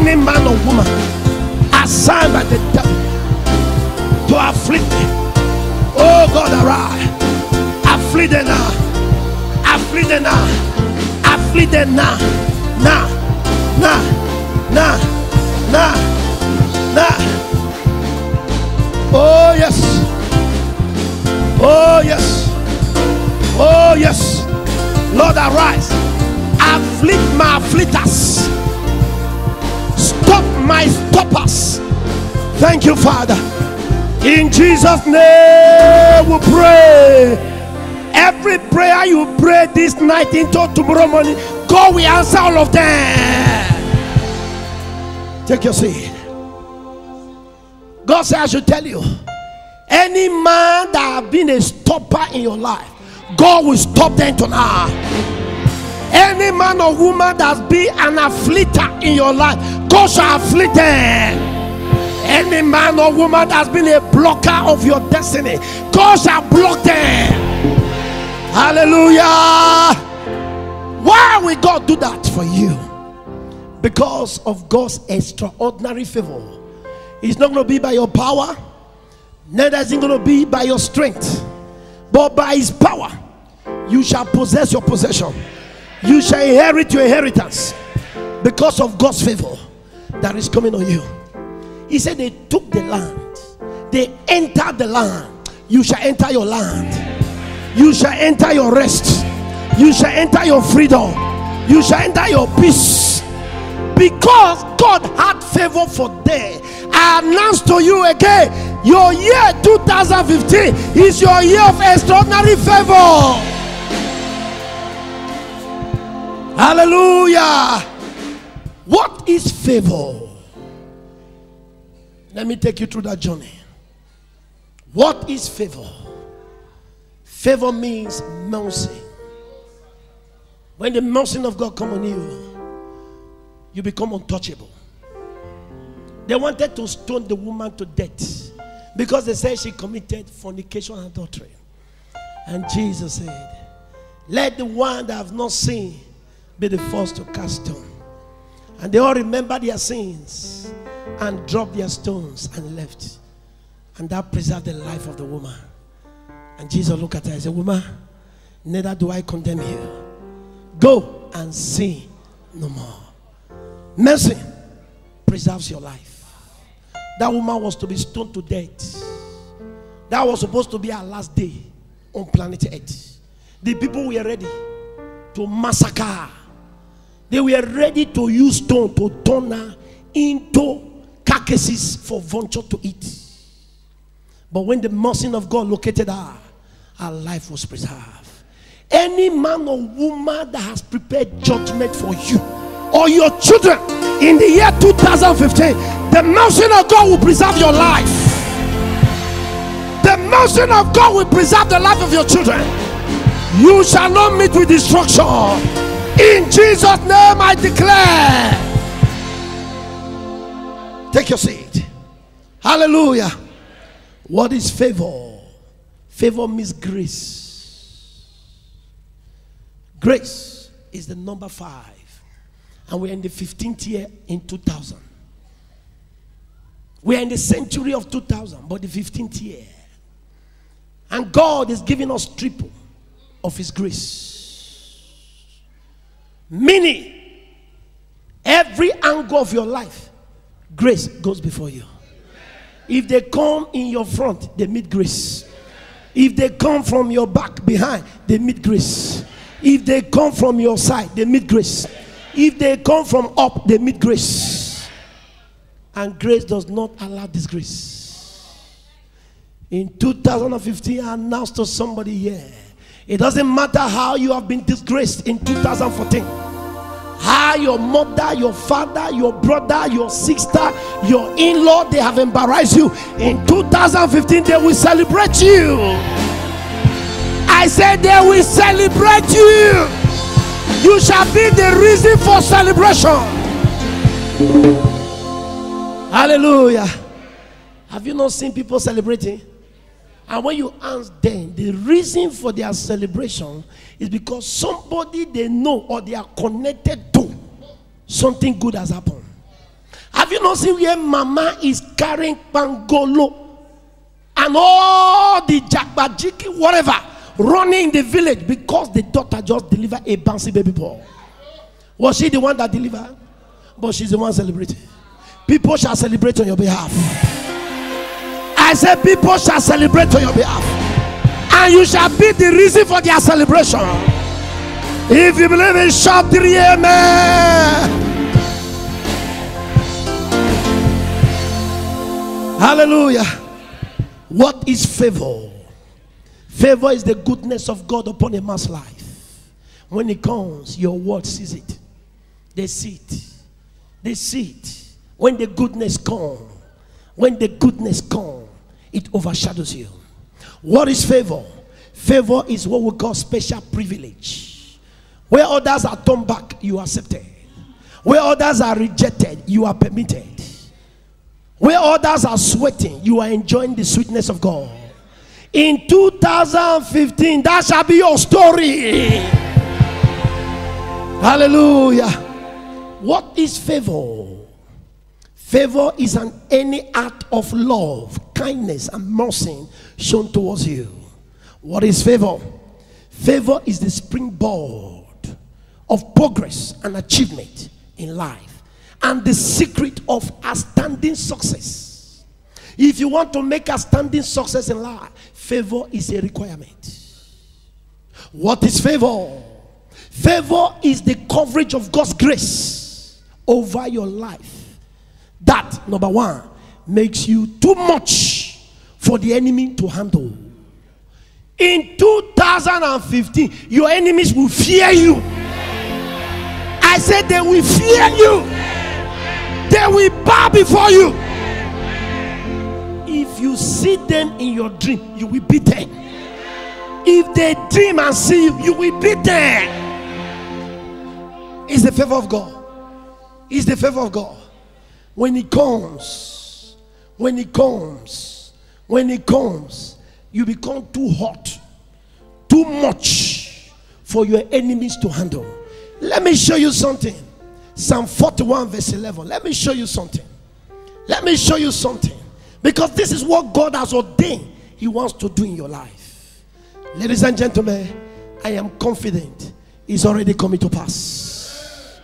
Any man or woman assigned by the devil to afflict me, oh God, arise. Afflict them now. Afflict them now. Afflict them now. Now. Now. Now. Now. Now. Oh yes. Oh yes. Oh yes. Lord, arise. Afflict my afflictors. Stop my stoppers. Thank you, Father. In Jesus' name we pray. Every prayer you pray this night into tomorrow morning, God will answer all of them. Take your seat. God said I should tell you, any man that has been a stopper in your life, God will stop them tonight. Any man or woman that's been an afflictor in your life, God shall afflict them. Any man or woman that's been a blocker of your destiny, God shall block them. Hallelujah. Why will God do that for you? Because of God's extraordinary favor. It's not going to be by your power, neither is it going to be by your strength, but by his power you shall possess your possession. You shall inherit your inheritance because of God's favor that is coming on you. He said they took the land, they entered the land. You shall enter your land. You shall enter your rest. You shall enter your freedom. You shall enter your peace. Because God had favor for them, I announce to you again, your year 2015 is your year of extraordinary favor. Hallelujah. What is favor? Let me take you through that journey. What is favor? Favor means mercy. When the mercy of God comes on you, you become untouchable. They wanted to stone the woman to death because they said she committed fornication and adultery. And Jesus said, let the one that have not sinned be the first to cast stone. And they all remembered their sins and dropped their stones and left. And that preserved the life of the woman. And Jesus looked at her and said, woman, neither do I condemn you. Go and sin no more. Mercy preserves your life. That woman was to be stoned to death. That was supposed to be her last day on planet Earth. The people were ready to massacre. They were ready to use stone to turn her into carcasses for vulture to eat. But when the mercy of God located her, her life was preserved. Any man or woman that has prepared judgment for you or your children in the year 2015, the mercy of God will preserve your life. The mercy of God will preserve the life of your children. You shall not meet with destruction. In Jesus' name I declare. Take your seat. Hallelujah. What is favor? Favor means grace. Grace is the number 5. And we're in the 15th year in 2000. We are in the century of 2000, but the 15th year. And God is giving us triple of his grace. Meaning, every angle of your life, grace goes before you. If they come in your front, they meet grace. If they come from your back, behind, they meet grace. If they come from your side, they meet grace. If they come from up, they meet grace. And grace does not allow disgrace. In 2015, I announced to somebody here, it doesn't matter how you have been disgraced in 2014. How your mother, your father, your brother, your sister, your in-law, they have embarrassed you. In 2015, they will celebrate you. I said they will celebrate you. You shall be the reason for celebration. Hallelujah. Have you not seen people celebrating? And when you ask them, the reason for their celebration is because somebody they know or they are connected to, something good has happened. Have you not seen where mama is carrying pangolo and all the jagbajiki, whatever, running in the village because the daughter just delivered a bouncy baby boy? Was she the one that delivered? But she's the one celebrating. People shall celebrate on your behalf. I said people shall celebrate on your behalf. And you shall be the reason for their celebration. If you believe it, shout 3 amen. Hallelujah. What is favor? Favor is the goodness of God upon a man's life. When it comes, your world sees it. They see it. They see it. When the goodness comes, it overshadows you. What is favor? Favor is what we call special privilege. Where others are turned back, you are accepted. Where others are rejected, you are permitted. Where others are sweating, you are enjoying the sweetness of God. In 2015, that shall be your story. Hallelujah. What is favor? Favor is any act of love, kindness, and mercy shown towards you. What is favor? Favor is the springboard of progress and achievement in life, and the secret of outstanding success. If you want to make outstanding success in life, favor is a requirement. What is favor? Favor is the coverage of God's grace over your life. That, number one, makes you too much for the enemy to handle. In 2015, your enemies will fear you. I said they will fear you. They will bow before you. If you see them in your dream, you will beat them. If they dream and see you, you will beat them. It's the favor of God. It's the favor of God. When it comes, you become too hot, too much for your enemies to handle. Let me show you something. Psalm 41 verse 11. Let me show you something. Let me show you something. Because this is what God has ordained He wants to do in your life. Ladies and gentlemen, I am confident it's already coming to pass.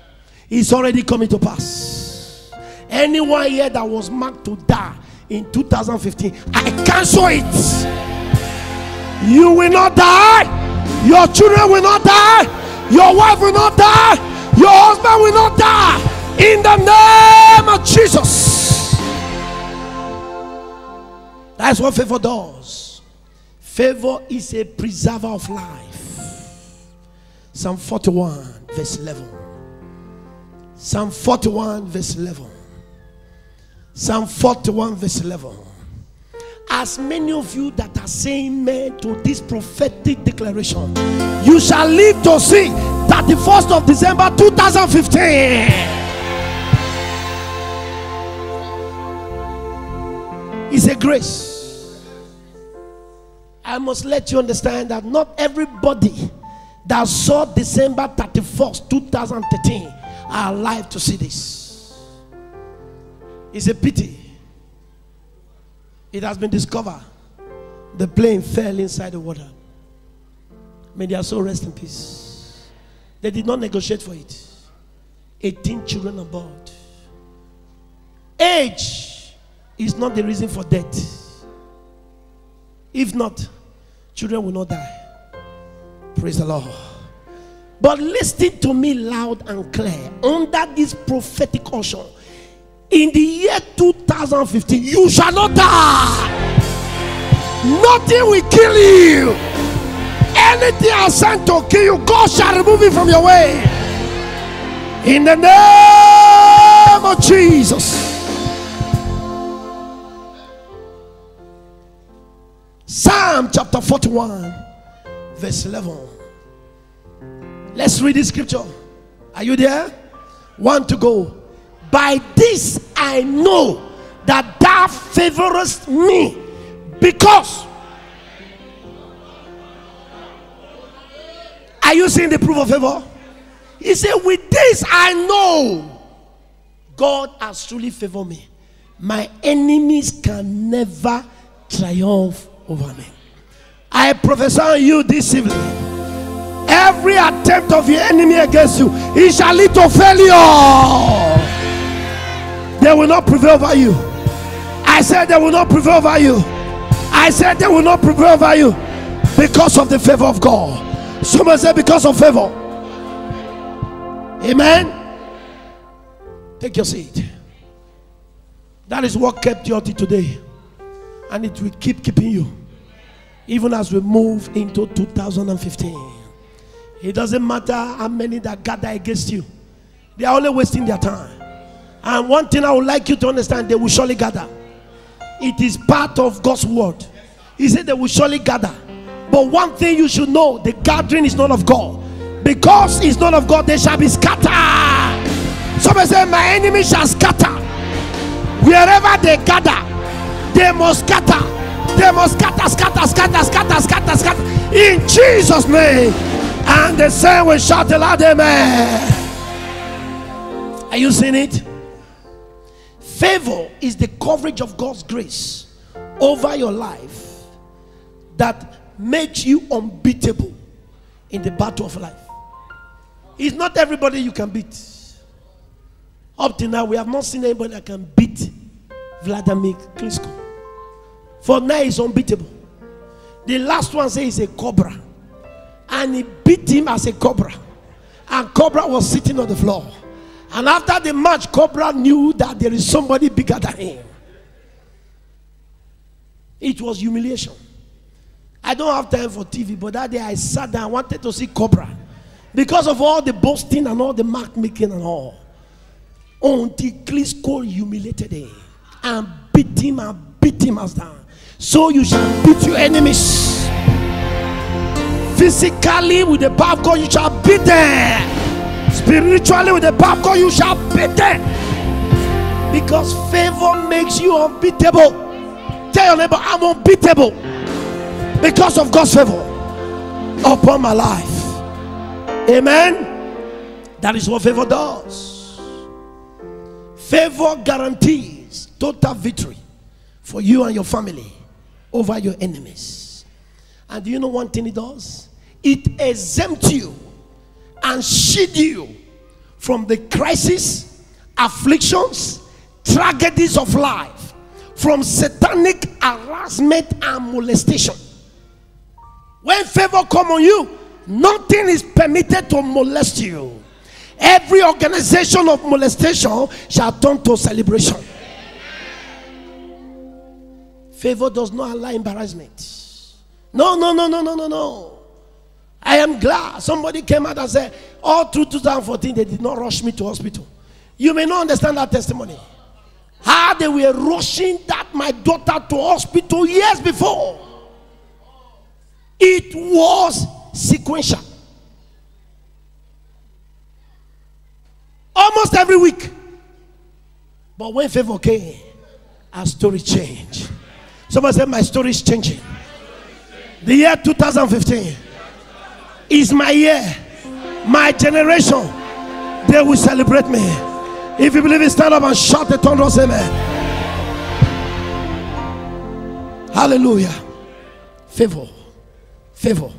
It's already coming to pass. Anyone here that was marked to die in 2015, I cancel it. You will not die. Your children will not die. Your wife will not die. Your husband will not die. In the name of Jesus. That's what favor does. Favor is a preserver of life. Psalm 41 verse 11. Psalm 41 verse 11. Psalm 41 verse 11. As many of you that are saying amen to this prophetic declaration, you shall live to see 31st of December 2015. It's a grace. I must let you understand that not everybody that saw December 31st 2013 are alive to see this. It's a pity. It has been discovered the plane fell inside the water. May their soul rest in peace. They did not negotiate for it. 18 children on board. Age is not the reason for death. If not, children will not die. Praise the Lord. But listen to me loud and clear. Under this prophetic unction, in the year 2015, you shall not die. Nothing will kill you. Anything I sent to kill you, God shall remove it from your way. In the name of Jesus. Psalm chapter 41 verse 11. Let's read this scripture. Are you there? One to go. By this I know that thou favorest me, because. Are you seeing the proof of favor? He said, with this I know God has truly favored me, my enemies can never triumph over me. I prophesy on you this evening, every attempt of your enemy against you, it shall lead to failure. They will not prevail over you. I said they will not prevail over you. I said they will not prevail over you because of the favor of God. Someone said because of favor. Amen. Take your seat. That is what kept you till today, and it will keep keeping you even as we move into 2015. It doesn't matter how many that gather against you, they are only wasting their time. And one thing I would like you to understand, they will surely gather. It is part of God's word. He said they will surely gather. But one thing you should know, the gathering is not of God. Because it's not of God, they shall be scattered. Somebody say, my enemy shall scatter. Wherever they gather, they must scatter. They must scatter, scatter, scatter, scatter, scatter, scatter. In Jesus' name. And the same will shout aloud, amen. Are you seeing it? Favor is the coverage of God's grace over your life that makes you unbeatable in the battle of life. It's not everybody you can beat. Up till now, we have not seen anybody that can beat Vladimir Klitschko. For now, he's unbeatable. The last one says he's a cobra, and he beat him as a cobra, and Cobra was sitting on the floor. And after the match, Cobra knew that there is somebody bigger than him. It was humiliation. I don't have time for TV, but that day I sat down, I wanted to see Cobra because of all the boasting and all the mark making and all. Until Klitschko humiliated him and beat him as down. So you shall beat your enemies. Physically, with the power of God, you shall beat them. Spiritually, with the power of God, you shall beat them. Because favor makes you unbeatable. Tell your neighbor, I'm unbeatable because of God's favor upon my life. Amen. That is what favor does. Favor guarantees total victory for you and your family over your enemies. And do you know one thing it does? It exempts you and shield you from the crisis, afflictions, tragedies of life, from satanic harassment and molestation. When favor comes on you, nothing is permitted to molest you. Every organization of molestation shall turn to celebration. Favor does not allow embarrassment. No. I am glad somebody came out and said, all through 2014, they did not rush me to hospital. You may not understand that testimony. How they were rushing that my daughter to hospital years before. It was sequential. Almost every week. But when favor came, our story changed. Somebody said, my story is changing. The year 2015 is my year, my generation. They will celebrate me. If you believe it, stand up and shout the thunderous amen. Hallelujah. Favor. Favor.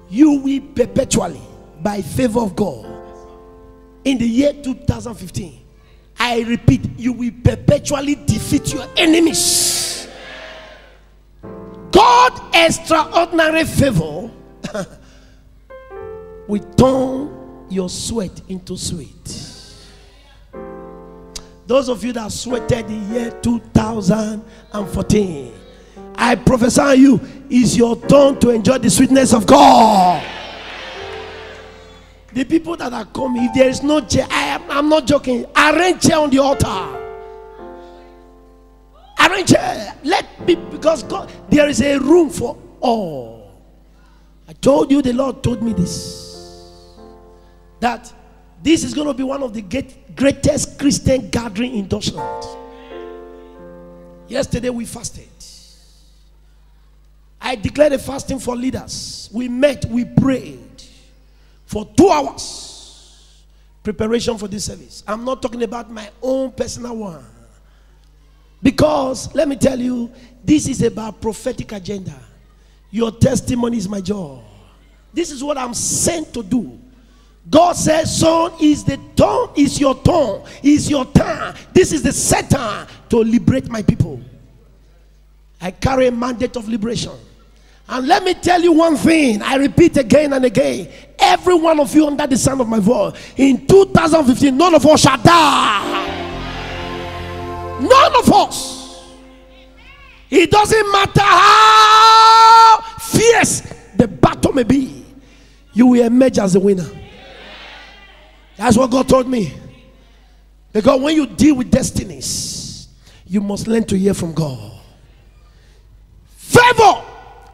You will perpetually, by favor of God, in the year 2015, I repeat, you will perpetually defeat your enemies. God extraordinary favor will turn your sweat into sweet. Those of you that sweated the year 2014, I prophesy on you, it's your turn to enjoy the sweetness of God. The people that are coming, if there is no chair, I'm not joking, arrange chair on the altar. Arrange chair. Let me, because God, there is a room for all. I told you, the Lord told me this, that this is going to be one of the greatest Christian gathering in Deutschland. Yesterday we fasted. I declared a fasting for leaders. We met, we prayed for 2 hours. Preparation for this service. I'm not talking about my own personal one. Because, let me tell you, this is about prophetic agenda. Your testimony is my job. This is what I'm sent to do. God says, son, is the turn, is your turn, is your time. This is the set time to liberate my people. I carry a mandate of liberation. And let me tell you one thing, I repeat again and again. Every one of you under the sound of my voice, in 2015, none of us shall die. None of us. It doesn't matter how fierce the battle may be, you will emerge as a winner. That's what God told me. Because when you deal with destinies, you must learn to hear from God. Favor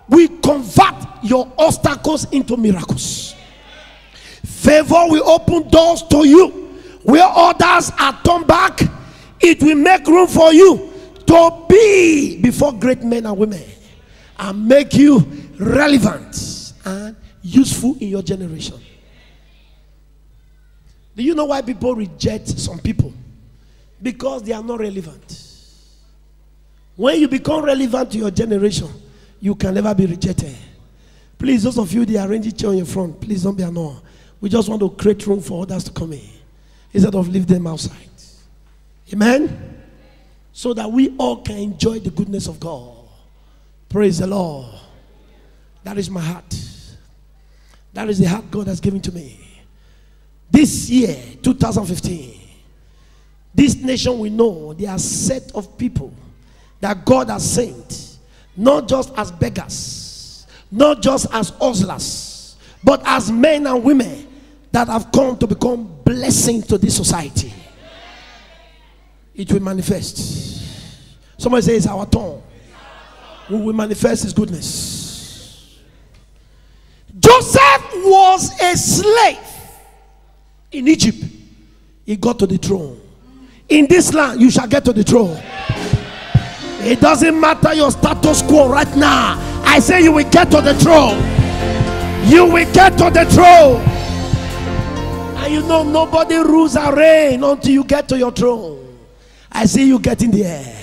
will convert your obstacles into miracles. Favor will open doors to you where others are turned back. It will make room for you to be before great men and women and make you relevant and useful in your generation. Do you know why people reject some people? Because they are not relevant. When you become relevant to your generation, you can never be rejected. Please, those of you that arrange chair on your front, please don't be annoyed. We just want to create room for others to come in instead of leave them outside. Amen? So that we all can enjoy the goodness of God. Praise the Lord. That is my heart. That is the heart God has given to me. This year, 2015, this nation will know there are a set of people that God has sent, not just as beggars, not just as hustlers, but as men and women that have come to become blessings to this society. It will manifest. Somebody says it's our turn. We will manifest his goodness. Joseph was a slave in Egypt. He got to the throne. In this land, you shall get to the throne. It doesn't matter your status quo right now. I say you will get to the throne. You will get to the throne. And you know nobody rules and reigns until you get to your throne. I see you getting there.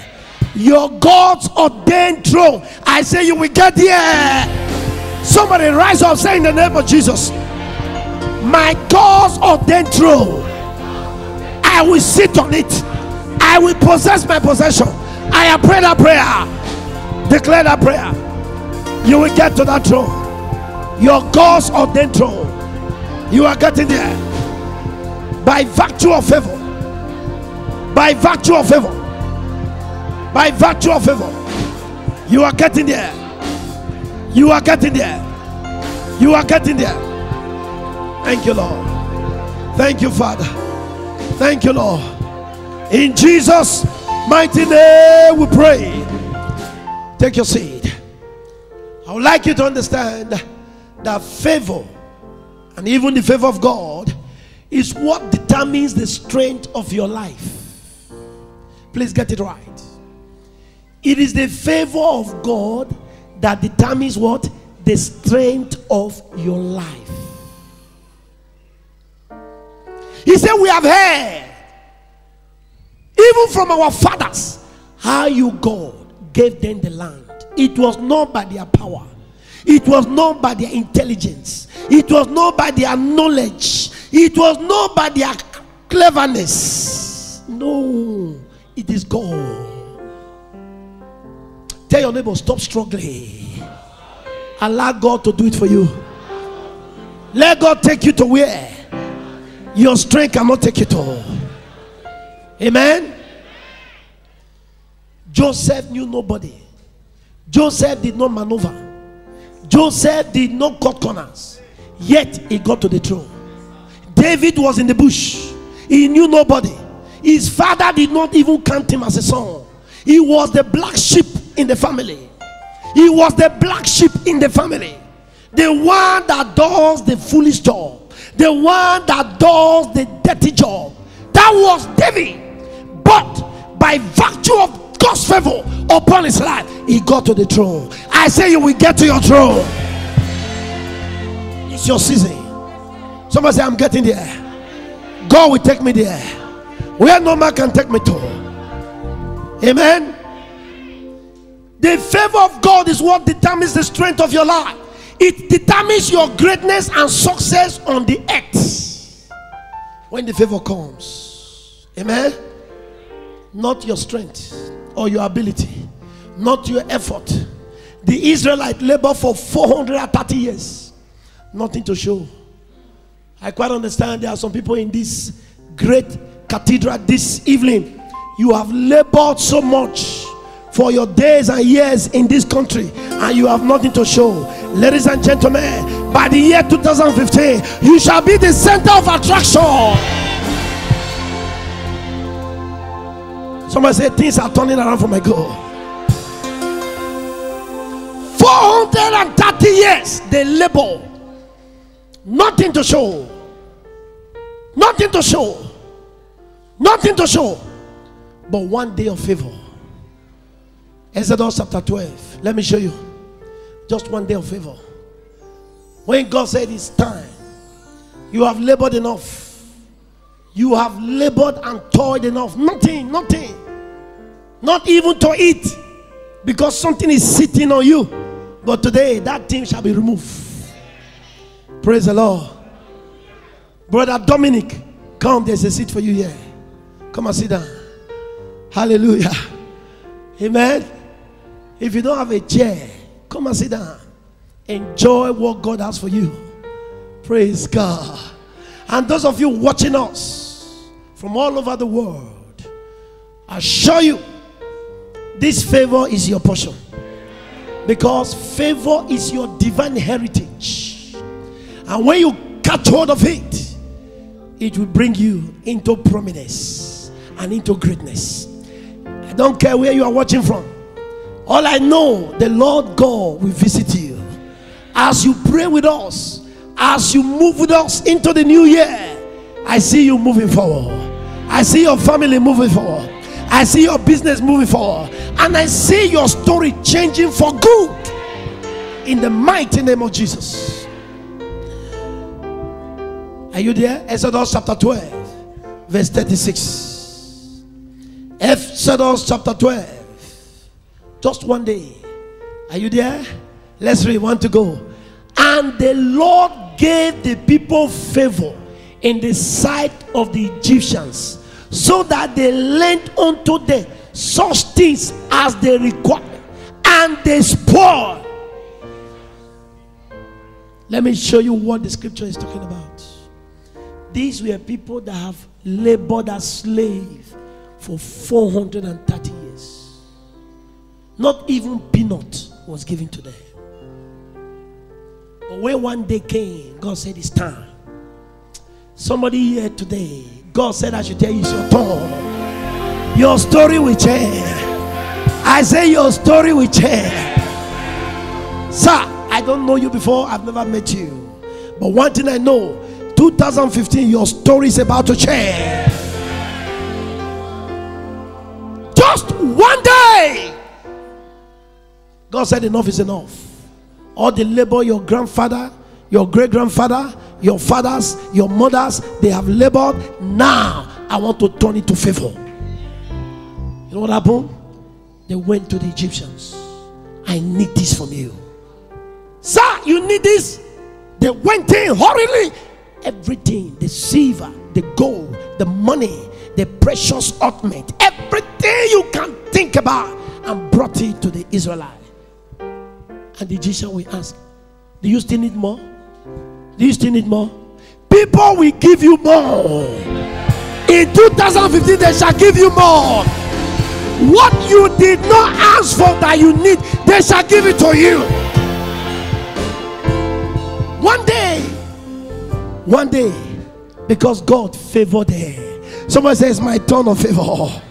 Your God's ordained throne. I say you will get there. Somebody rise up, say in the name of Jesus, my God's ordained throne, I will sit on it. I will possess my possession. I have prayed that prayer. Declare that prayer. You will get to that throne. Your God's ordained throne. You are getting there. By virtue of favor. By virtue of favor. By virtue of favor. You are getting there. You are getting there. You are getting there. Thank you, Lord. Thank you, Father. Thank you, Lord. In Jesus' mighty name we pray. Take your seat. I would like you to understand that favor, and even the favor of God, is what determines the strength of your life. Please get it right. It is the favor of God that determines what? The strength of your life. He said, we have heard, even from our fathers, how you, God, gave them the land. It was not by their power. It was not by their intelligence. It was not by their knowledge. It was not by their cleverness. No, it is God. Tell your neighbor, stop struggling. Allow God to do it for you. Let God take you to where your strength cannot take you to. Amen. Joseph knew nobody. Joseph did not maneuver. Joseph did not cut corners. Yet he got to the throne. David was in the bush. He knew nobody. His father did not even count him as a son. He was the black sheep in the family. He was the black sheep in the family. The one that does the foolish job. The one that does the dirty job. That was David. But by virtue of God's favor upon his life, he got to the throne. I say you will get to your throne. It's your season. Somebody say, I'm getting there. God will take me there, where no man can take me to. Amen. The favor of God is what determines the strength of your life. It determines your greatness and success on the earth. When the favor comes, amen. Not your strength or your ability, not your effort. The Israelites labored for 430 years, nothing to show. I quite understand there are some people in this great cathedral this evening. You have labored so much for your days and years in this country, and you have nothing to show. Ladies and gentlemen, by the year 2015, you shall be the center of attraction. Somebody say, things are turning around for my good. 430 years they labor, nothing to show, nothing to show, nothing to show, but one day of favor. Exodus chapter 12. Let me show you. Just one day of favor. When God said it's time, you have labored enough. You have labored and toiled enough. Nothing, nothing. Not even to eat, because something is sitting on you. But today, that thing shall be removed. Praise the Lord. Brother Dominic, come. There's a seat for you here. Come and sit down. Hallelujah. Amen. If you don't have a chair, come and sit down. Enjoy what God has for you. Praise God. And those of you watching us from all over the world, I assure you, this favor is your portion. Because favor is your divine heritage. And when you catch hold of it, it will bring you into prominence and into greatness. I don't care where you are watching from. All I know, the Lord God will visit you. As you pray with us, as you move with us into the new year, I see you moving forward. I see your family moving forward. I see your business moving forward. And I see your story changing for good. In the mighty name of Jesus. Are you there? Exodus chapter 12, verse 36. Exodus chapter 12. Just one day. Are you there? Let's read. Want to go. And the Lord gave the people favor in the sight of the Egyptians, so that they lent unto them such things as they required, and they spoiled. Let me show you what the scripture is talking about. These were people that have labored as slaves for 430 years. Not even peanut was given to them. But when one day came, God said it's time. Somebody here today, God said I should tell you it's your turn. Your story will change. I say your story will change. Sir, I don't know you before. I've never met you. But one thing I know, 2015, your story is about to change. Just one day. God said enough is enough. All the labor your grandfather, your great-grandfather, your fathers, your mothers, they have labored. Now I want to turn it to favor. You know what happened? They went to the Egyptians. I need this from you. Sir, you need this. They went in hurriedly. Everything, the silver, the gold, the money, the precious ornament, everything you can think about, and brought it to the Israelites. And the Egyptian will ask, do you still need more? Do you still need more? People will give you more. In 2015, they shall give you more. What you did not ask for that you need, they shall give it to you. One day, because God favored them. Someone says, my turn of favor.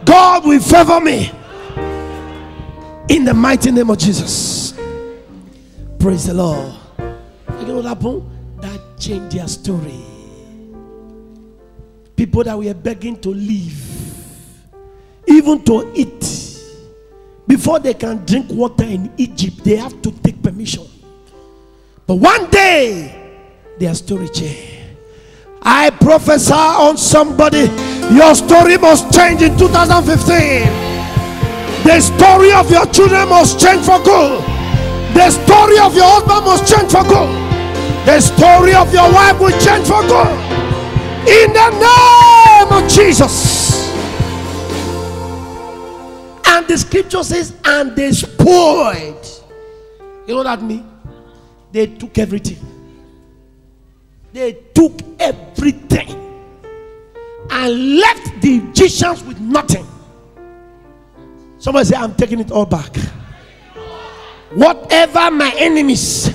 God will favor me. In the mighty name of Jesus. Praise the Lord. You know what happened? That changed their story. People that were begging to live, even to eat, before they can drink water in Egypt, they have to take permission. But one day, their story changed. I prophesy on somebody, your story must change in 2015. The story of your children must change for good. The story of your husband must change for good. The story of your wife will change for good. In the name of Jesus. And the scripture says, and they spoiled. You know what that means? They took everything. They took everything and left the Egyptians with nothing. Somebody say, I'm taking it all back. Whatever my enemies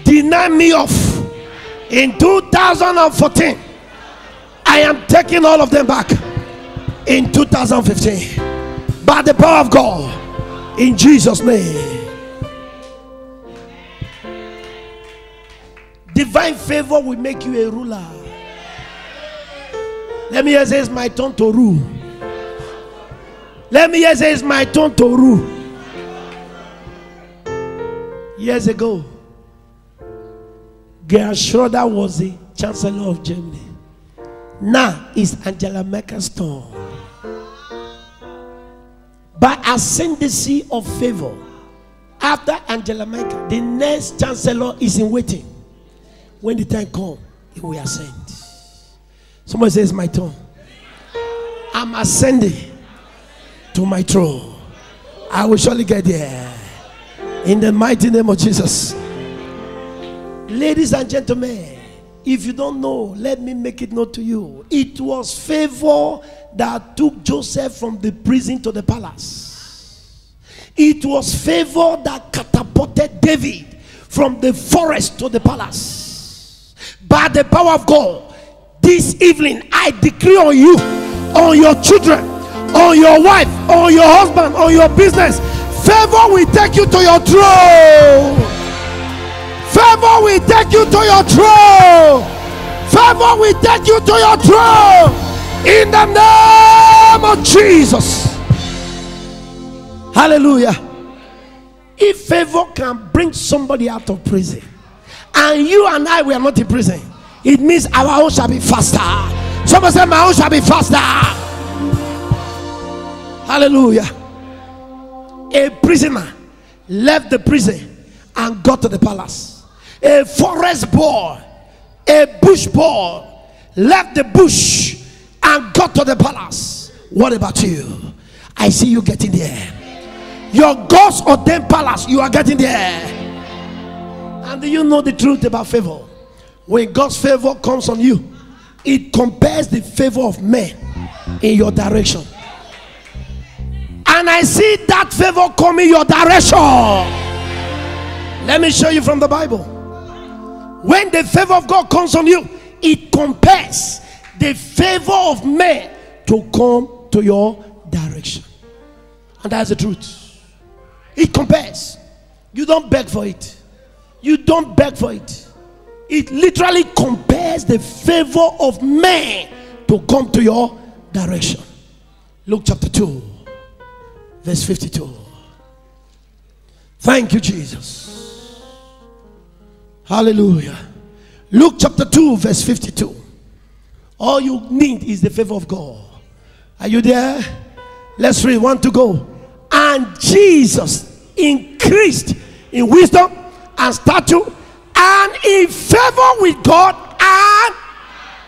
deny me of in 2014, I am taking all of them back in 2015 by the power of God, in Jesus' name. Divine favor will make you a ruler. Let me hear say, it's my turn to rule. Let me hear say, it's my turn to rule. Years ago, Gerhard Schroeder was the Chancellor of Germany. Now it's Angela Merkel's turn. By ascendancy of favor, after Angela Merkel, the next Chancellor is in waiting. When the time comes, he will ascend. Somebody says, my turn. I'm ascending to my throne. I will surely get there. In the mighty name of Jesus. Ladies and gentlemen, if you don't know, let me make it known to you. It was favor that took Joseph from the prison to the palace. It was favor that catapulted David from the forest to the palace. By the power of God, this evening I decree on you, on your children, on your wife, on your husband, on your business, favor will take you to your throne. Favor will take you to your throne. Favor will take you to your throne. In the name of Jesus. Hallelujah. If favor can bring somebody out of prison, and you and I, we are not in prison, it means our own shall be faster. Somebody say, my own shall be faster. Hallelujah. A prisoner left the prison and got to the palace. A forest boy, a bush boy, left the bush and got to the palace. What about you? I see you getting there. Your God's ordained palace, you are getting there. And do you know the truth about favor? When God's favor comes on you, it compares the favor of men in your direction. And I see that favor coming your direction. Let me show you from the Bible. When the favor of God comes on you, it compares the favor of men to come to your direction. And that's the truth. It compares. You don't beg for it. You don't beg for it. It literally compares the favor of man to come to your direction. Luke chapter 2, verse 52. Thank you, Jesus. Hallelujah. Luke chapter 2, verse 52. All you need is the favor of God. Are you there? Let's read. 1 to go. And Jesus increased in wisdom and stature and in favor with God. And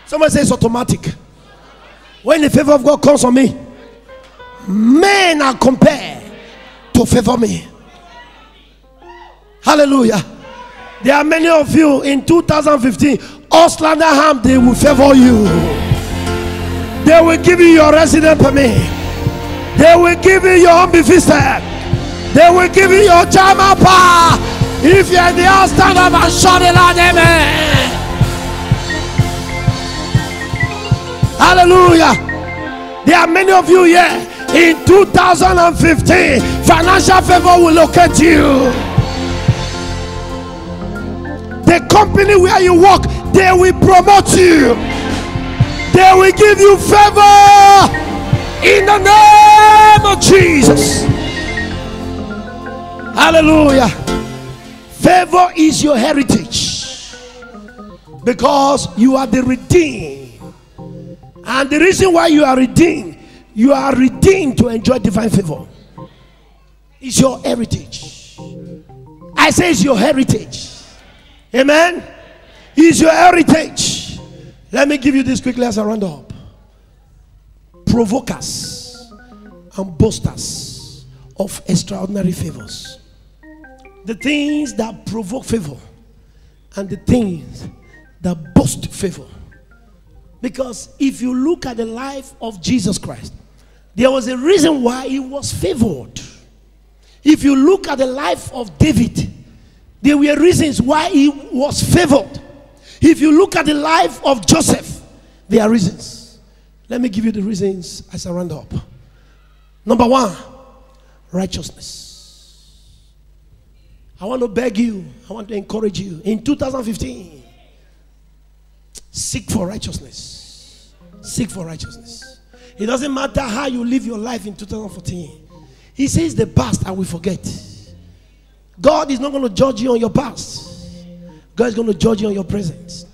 somebody says automatic. When the favor of God comes on me, men are compared to favor me. Hallelujah. There are many of you in 2015, Oslanderham, they will favor you. They will give you your resident permit. They will give you your home visa. They will give you your German power. If you're in the house, stand up and shout it out, amen. Hallelujah. There are many of you here in 2015. Financial favor will locate you. The company where you work, they will promote you. They will give you favor in the name of Jesus. Hallelujah. Favor is your heritage. Because you are the redeemed. And the reason why you are redeemed to enjoy divine favor. It's your heritage. I say it's your heritage. Amen. It's your heritage. Let me give you this quickly as I round up. Provokers and boasters of extraordinary favors. The things that provoke favor and the things that boast favor. Because if you look at the life of Jesus Christ, there was a reason why he was favored. If you look at the life of David, there were reasons why he was favored. If you look at the life of Joseph, there are reasons. Let me give you the reasons as I round up. Number one, righteousness. I want to beg you, I want to encourage you. In 2015, seek for righteousness. Seek for righteousness. It doesn't matter how you live your life in 2014. He says the past I will forget. God is not going to judge you on your past. God is going to judge you on your present.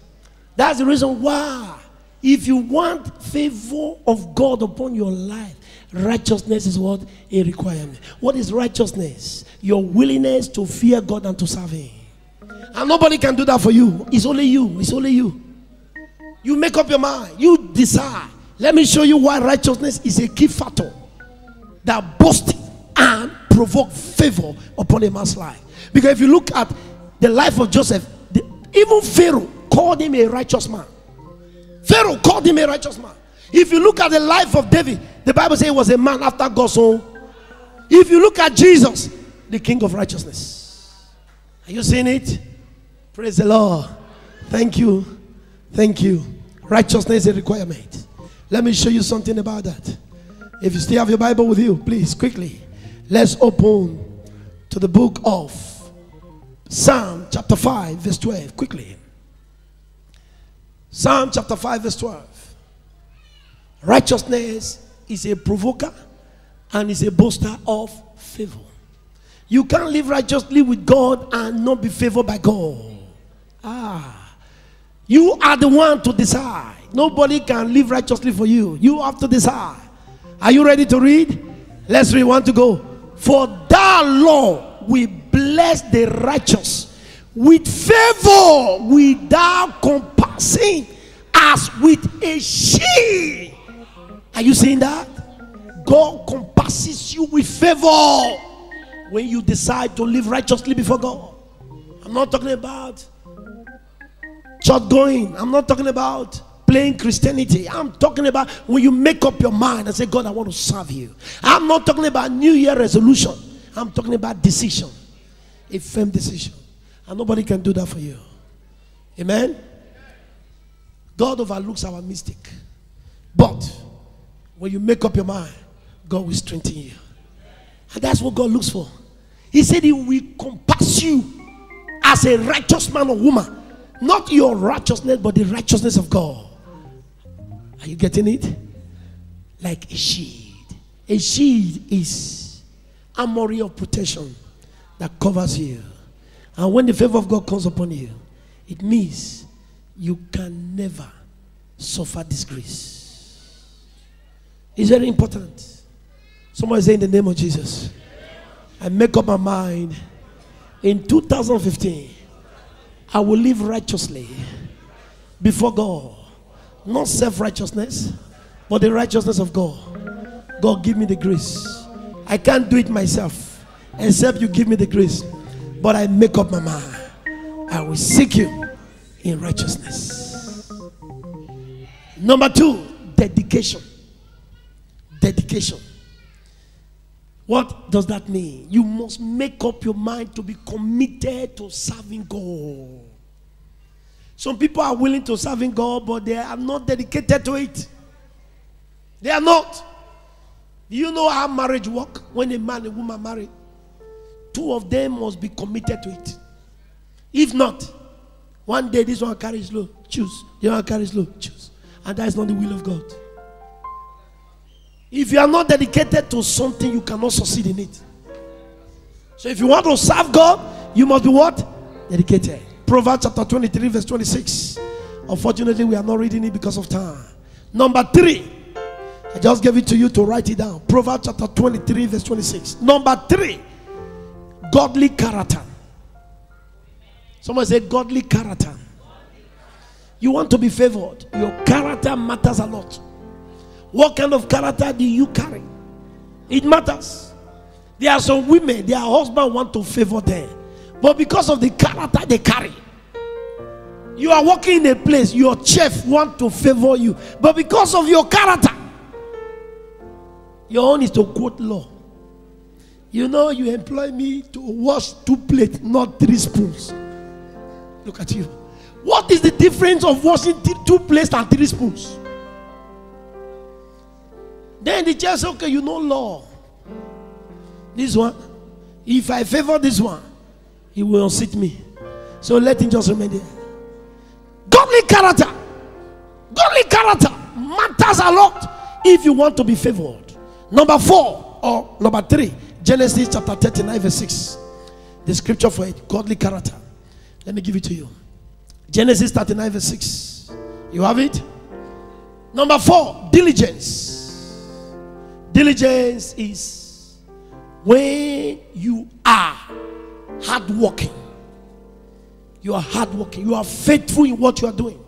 That's the reason why, if you want favor of God upon your life, righteousness is what? A requirement. What is righteousness? Your willingness to fear God and to serve Him. And nobody can do that for you. It's only you. It's only you. You make up your mind. You decide. Let me show you why righteousness is a key factor that boasts and provokes favor upon a man's life. Because if you look at the life of Joseph, even Pharaoh called him a righteous man. Pharaoh called him a righteous man. If you look at the life of David, the Bible says he was a man after God's own. If you look at Jesus, the King of righteousness. Are you seeing it? Praise the Lord. Thank you. Thank you. Righteousness is a requirement. Let me show you something about that. If you still have your Bible with you, please, quickly. Let's open to the book of Psalm chapter 5 verse 12. Quickly. Psalm chapter 5 verse 12. Righteousness is a provoker and is a boaster of favor. You can't live righteously with God and not be favored by God. You are the one to decide. Nobody can live righteously for you. You have to decide. Are you ready to read? Let's read. 1 to go. For thou, Lord, will bless the righteous with favor, without compassing as with a shield. Are you seeing that? God compasses you with favor when you decide to live righteously before God. I'm not talking about church going. I'm not talking about playing Christianity. I'm talking about when you make up your mind and say, God, I want to serve you. I'm not talking about New Year resolution. I'm talking about decision. A firm decision. And nobody can do that for you. Amen? God overlooks our mistake. But when you make up your mind, God will strengthen you. And that's what God looks for. He said he will compass you as a righteous man or woman. Not your righteousness, but the righteousness of God. Are you getting it? Like a shield. A shield is armory of protection that covers you. And when the favor of God comes upon you, it means you can never suffer disgrace. It's very important. Somebody say in the name of Jesus, I make up my mind in 2015, I will live righteously before God. Not self-righteousness, but the righteousness of God. God, give me the grace. I can't do it myself, except you give me the grace. But I make up my mind. I will seek you in righteousness. Number 2, dedication. Dedication. What does that mean? You must make up your mind to be committed to serving God. Some people are willing to serving God, but they are not dedicated to it. They are not. Do you know how marriage works? When a man and a woman marry, 2 of them must be committed to it. If not, one day this one carries low, choose. The other carries low, choose. And that is not the will of God. If you are not dedicated to something, you cannot succeed in it. So if you want to serve God, you must be what? Dedicated. Proverbs chapter 23 verse 26. Unfortunately, we are not reading it because of time. Number 3. I just gave it to you to write it down. Proverbs chapter 23 verse 26. Number 3. Godly character. Someone say godly character. You want to be favored. Your character matters a lot. What kind of character do you carry? It matters. There are some women, their husband want to favor them, but because of the character they carry. You are working in a place, your chef want to favor you, but because of your character, your own is to quote law. You know, you employ me to wash 2 plates, not 3 spoons. Look at you. What is the difference of washing 2 plates and 3 spoons? Then the church says, okay, you know law. This one, if I favor this one, he will unseat me. So let him just remain there. Godly character matters a lot if you want to be favored. Number 4 or number 3, Genesis chapter 39 verse 6. The scripture for it, godly character. Let me give it to you. Genesis 39 verse 6. You have it? Number 4, diligence. Diligence is when you are hardworking. You are hardworking. You are faithful in what you are doing.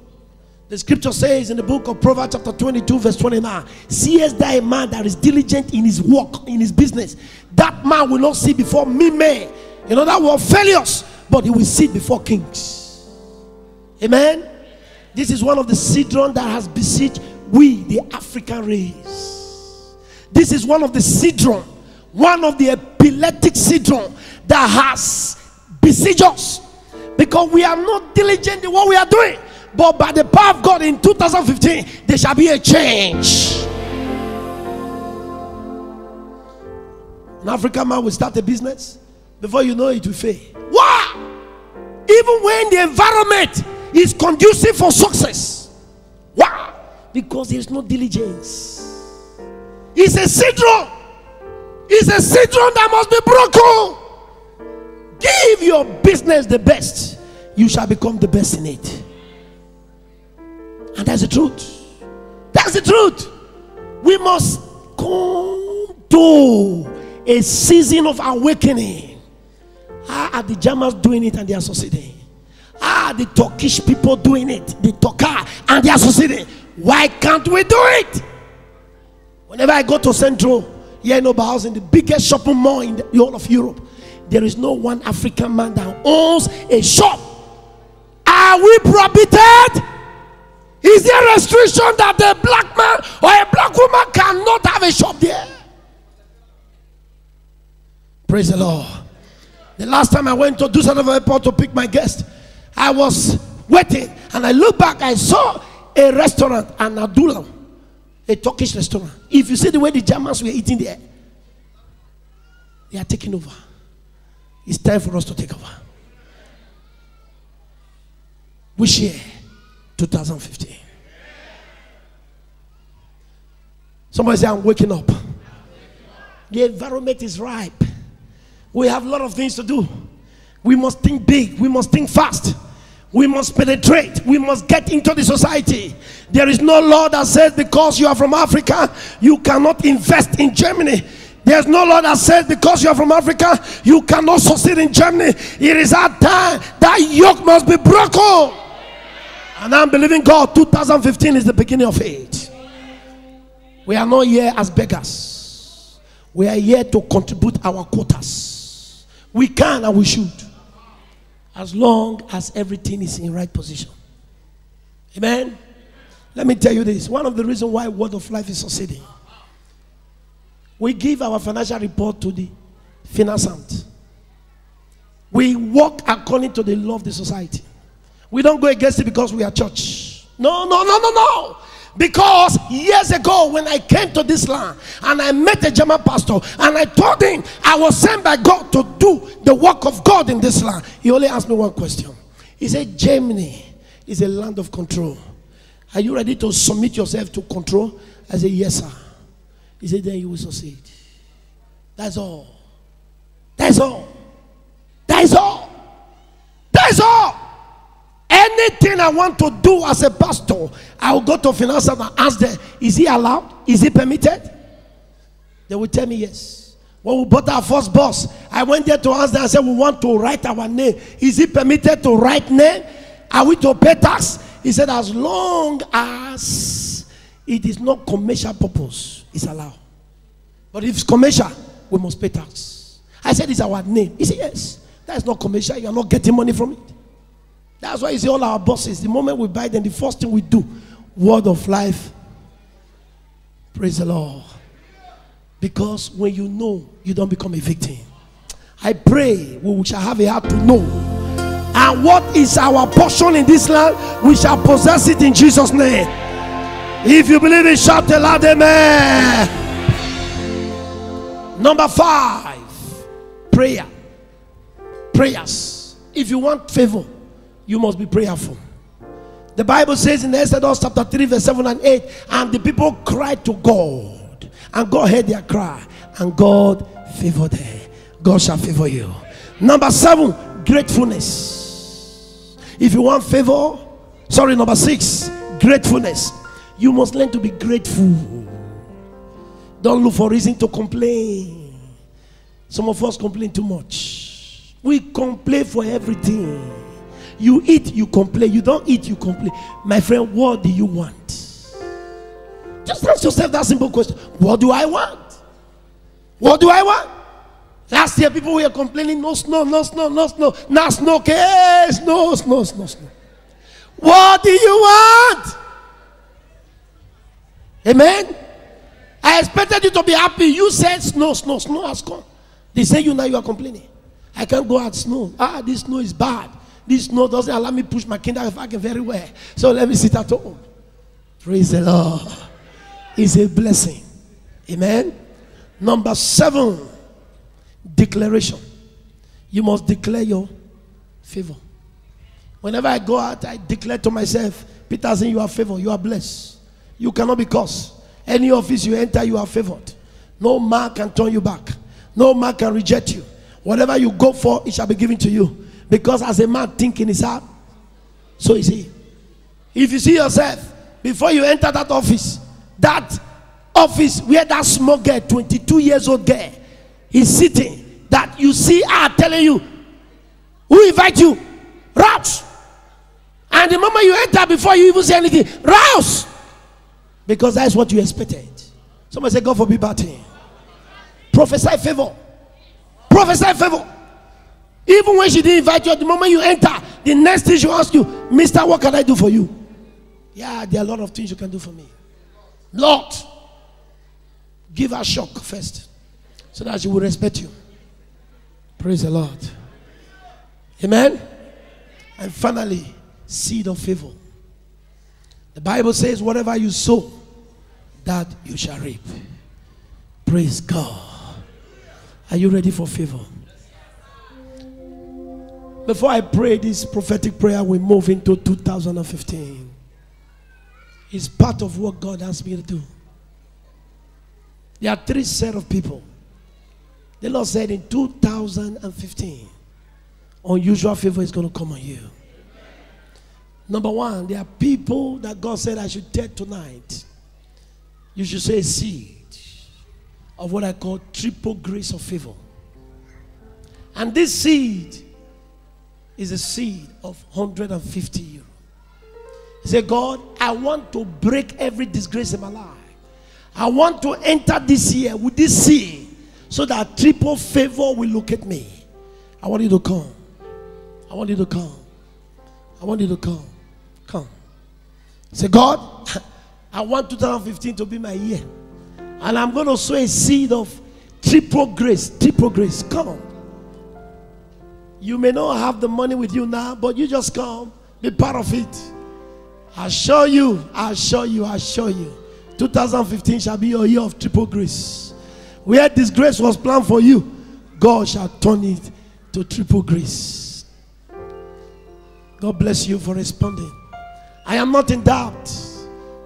The scripture says in the book of Proverbs chapter 22 verse 29, seest thou a man that is diligent in his work, in his business, that man will not sit before men. In other words, failures, but he will sit before kings. Amen. This is one of the syndrome that has besieged we, the African race. This is one of the syndrome, one of the epileptic syndrome that has besieged us, because we are not diligent in what we are doing. But by the power of God in 2015, there shall be a change. An African man will start a business, before you know it will fail. Why? Even when the environment is conducive for success. Why? Because there is no diligence. It's a syndrome. It's a syndrome that must be broken. Give your business the best, you shall become the best in it. And that's the truth. That's the truth. We must come to a season of awakening. How are the Germans doing it and they are succeeding? How are the Turkish people doing it? The Turkar, and they are succeeding. Why can't we do it? Whenever I go to Central, here in Oberhausen, the biggest shopping mall in the whole of Europe, there is no one African man that owns a shop. Are we prohibited? Is there a restriction that a black man or a black woman cannot have a shop there? Praise the Lord. The last time I went to Dusseldorf Airport to pick my guest, I was waiting and I looked back, I saw a restaurant, an Adulam, a Turkish restaurant. If you see the way the Germans were eating there, they are taking over. It's time for us to take over. Which year? 2015. Somebody say, I'm waking up. The environment is ripe. We have a lot of things to do. We must think big. We must think fast. We must penetrate. We must get into the society. There is no law that says because you are from Africa, you cannot invest in Germany. There's no law that says because you are from Africa, you cannot succeed in Germany. It is our time. That yoke must be broken. And I'm believing God, 2015 is the beginning of it. We are not here as beggars. We are here to contribute our quotas. We can and we should, as long as everything is in right position. Amen. Let me tell you this. One of the reasons why Word of Life is succeeding, we give our financial report to the financiant. We work according to the law of the society. We don't go against it because we are church. No. Because years ago when I came to this land and I met a German pastor and I told him I was sent by God to do the work of God in this land, he only asked me one question. He said, Germany is a land of control. Are you ready to submit yourself to control? I said, yes, sir. He said, then you will succeed. That's all. That's all. That's all. That's all. Any anything I want to do as a pastor, I will go to finance and ask them, is it allowed? Is it permitted? They will tell me yes. When we bought our first bus, I went there to ask them and said, we want to write our name. Is it permitted to write name? Are we to pay tax? He said, as long as it is not commercial purpose, it's allowed. But if it's commercial, we must pay tax. I said, it's our name. He said, yes. That is not commercial. You are not getting money from it. That's why you see all our buses. The moment we buy them, the first thing we do, word of life. Praise the Lord. Because when you know, you don't become a victim. I pray we shall have a heart to know. And what is our portion in this land, we shall possess it in Jesus' name. If you believe it, shout aloud, amen. Number 5, prayer. Prayers. If you want favor, you must be prayerful. The Bible says in Exodus chapter 3 verse 7 and 8, and the people cried to God, and God heard their cry, and God favored them. God shall favor you. Number 7, gratefulness. If you want favor, number 6, gratefulness. You must learn to be grateful. Don't look for reason to complain. Some of us complain too much. We complain for everything. You eat, you complain. You don't eat, you complain. My friend, what do you want? Just ask yourself that simple question. What do I want? What do I want? Last year, people were complaining, no snow, no snow, no snow. Now snow, okay, snow. What do you want? Amen? I expected you to be happy. You said snow has come. They say you are complaining. I can't go out snow. This snow is bad. This snow doesn't allow me to push my kindergarten very well. So let me sit at home. Praise the Lord. It's a blessing. Amen. Number 7, declaration. You must declare your favor. Whenever I go out, I declare to myself, Peter saying, you are favored, you are blessed. You cannot be cursed. Any office you enter, you are favored. No man can turn you back. No man can reject you. Whatever you go for, it shall be given to you. Because as a man thinks in his heart, so is he. If you see yourself, before you enter that office where that small girl, 22 years old girl, is sitting, that you see her telling you, who invite you? Rouse. And the moment you enter, before you even say anything, rouse. Because that's what you expected. Somebody say, God forbid bad thing. Prophesy favor. Prophesy favor. Even when she didn't invite you, the moment you enter, the next thing she asks you, Mister, what can I do for you? Yeah, there are a lot of things you can do for me. Lord, give her shock first, so that she will respect you. Praise the Lord. Amen. And finally, seed of favor. The Bible says, whatever you sow, that you shall reap. Praise God. Are you ready for favor? Before I pray this prophetic prayer, we move into 2015. It's part of what God asked me to do. There are 3 sets of people. The Lord said in 2015, unusual favor is going to come on you. Number 1, there are people that God said I should tell tonight. You should say a seed of what I call triple grace of favor. And this seed is a seed of 150 euro. Say, God, I want to break every disgrace in my life. I want to enter this year with this seed so that triple favor will locate me. I want you to come. I want you to come. I want you to come. Come. Say, God, I want 2015 to be my year. And I'm going to sow a seed of triple grace. Triple grace. Come. You may not have the money with you now, but you just come. Be part of it. I assure you. 2015 shall be your year of triple grace. Where this grace was planned for you, God shall turn it to triple grace. God bless you for responding. I am not in doubt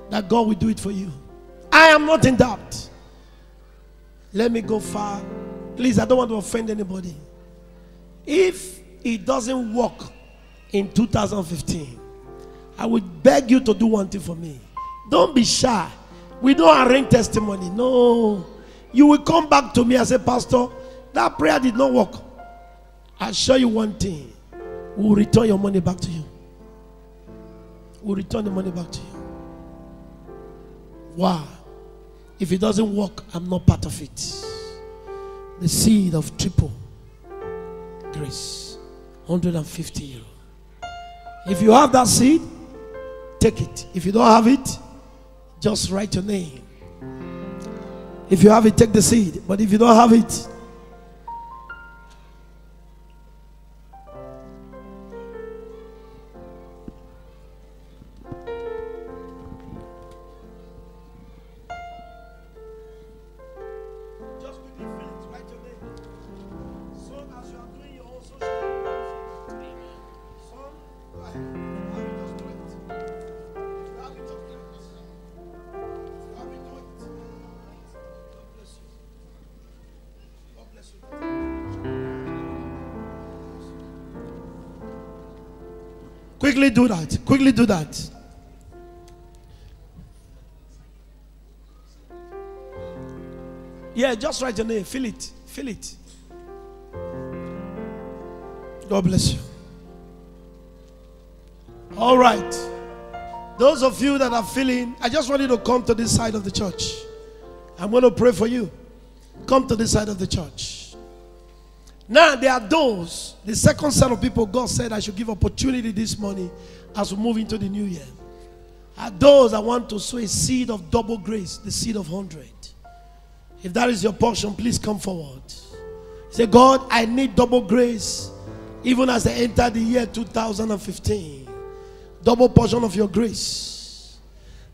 that God will do it for you. I am not in doubt. Let me go far. Please, I don't want to offend anybody. If it doesn't work in 2015, I would beg you to do one thing for me. Don't be shy. We don't arrange testimony. No. You will come back to me and say, Pastor, that prayer did not work. I'll show you one thing. We'll return your money back to you. We'll return the money back to you. Why? If it doesn't work, I'm not part of it. The seed of triple grace, 150 euro. If you have that seed, take it. If you don't have it, just write your name. If you have it, take the seed. But if you don't have it, just quickly fill it. Write your name. So as you are doing your own social media, son, go ahead. Have it, just do it. Have it, just do it. Have it, do it. God bless you. God bless you. Quickly do that. Quickly do that. Yeah, just write your name. Fill it. Fill it. God bless you. All right. Those of you that are filling, I just want you to come to this side of the church. I'm going to pray for you. Come to this side of the church. Now, there are those, the second set of people God said I should give opportunity this morning as we move into the new year. Are those that want to sow a seed of double grace, the seed of 100. If that is your portion, please come forward. Say, God, I need double grace even as I enter the year 2015. Double portion of your grace.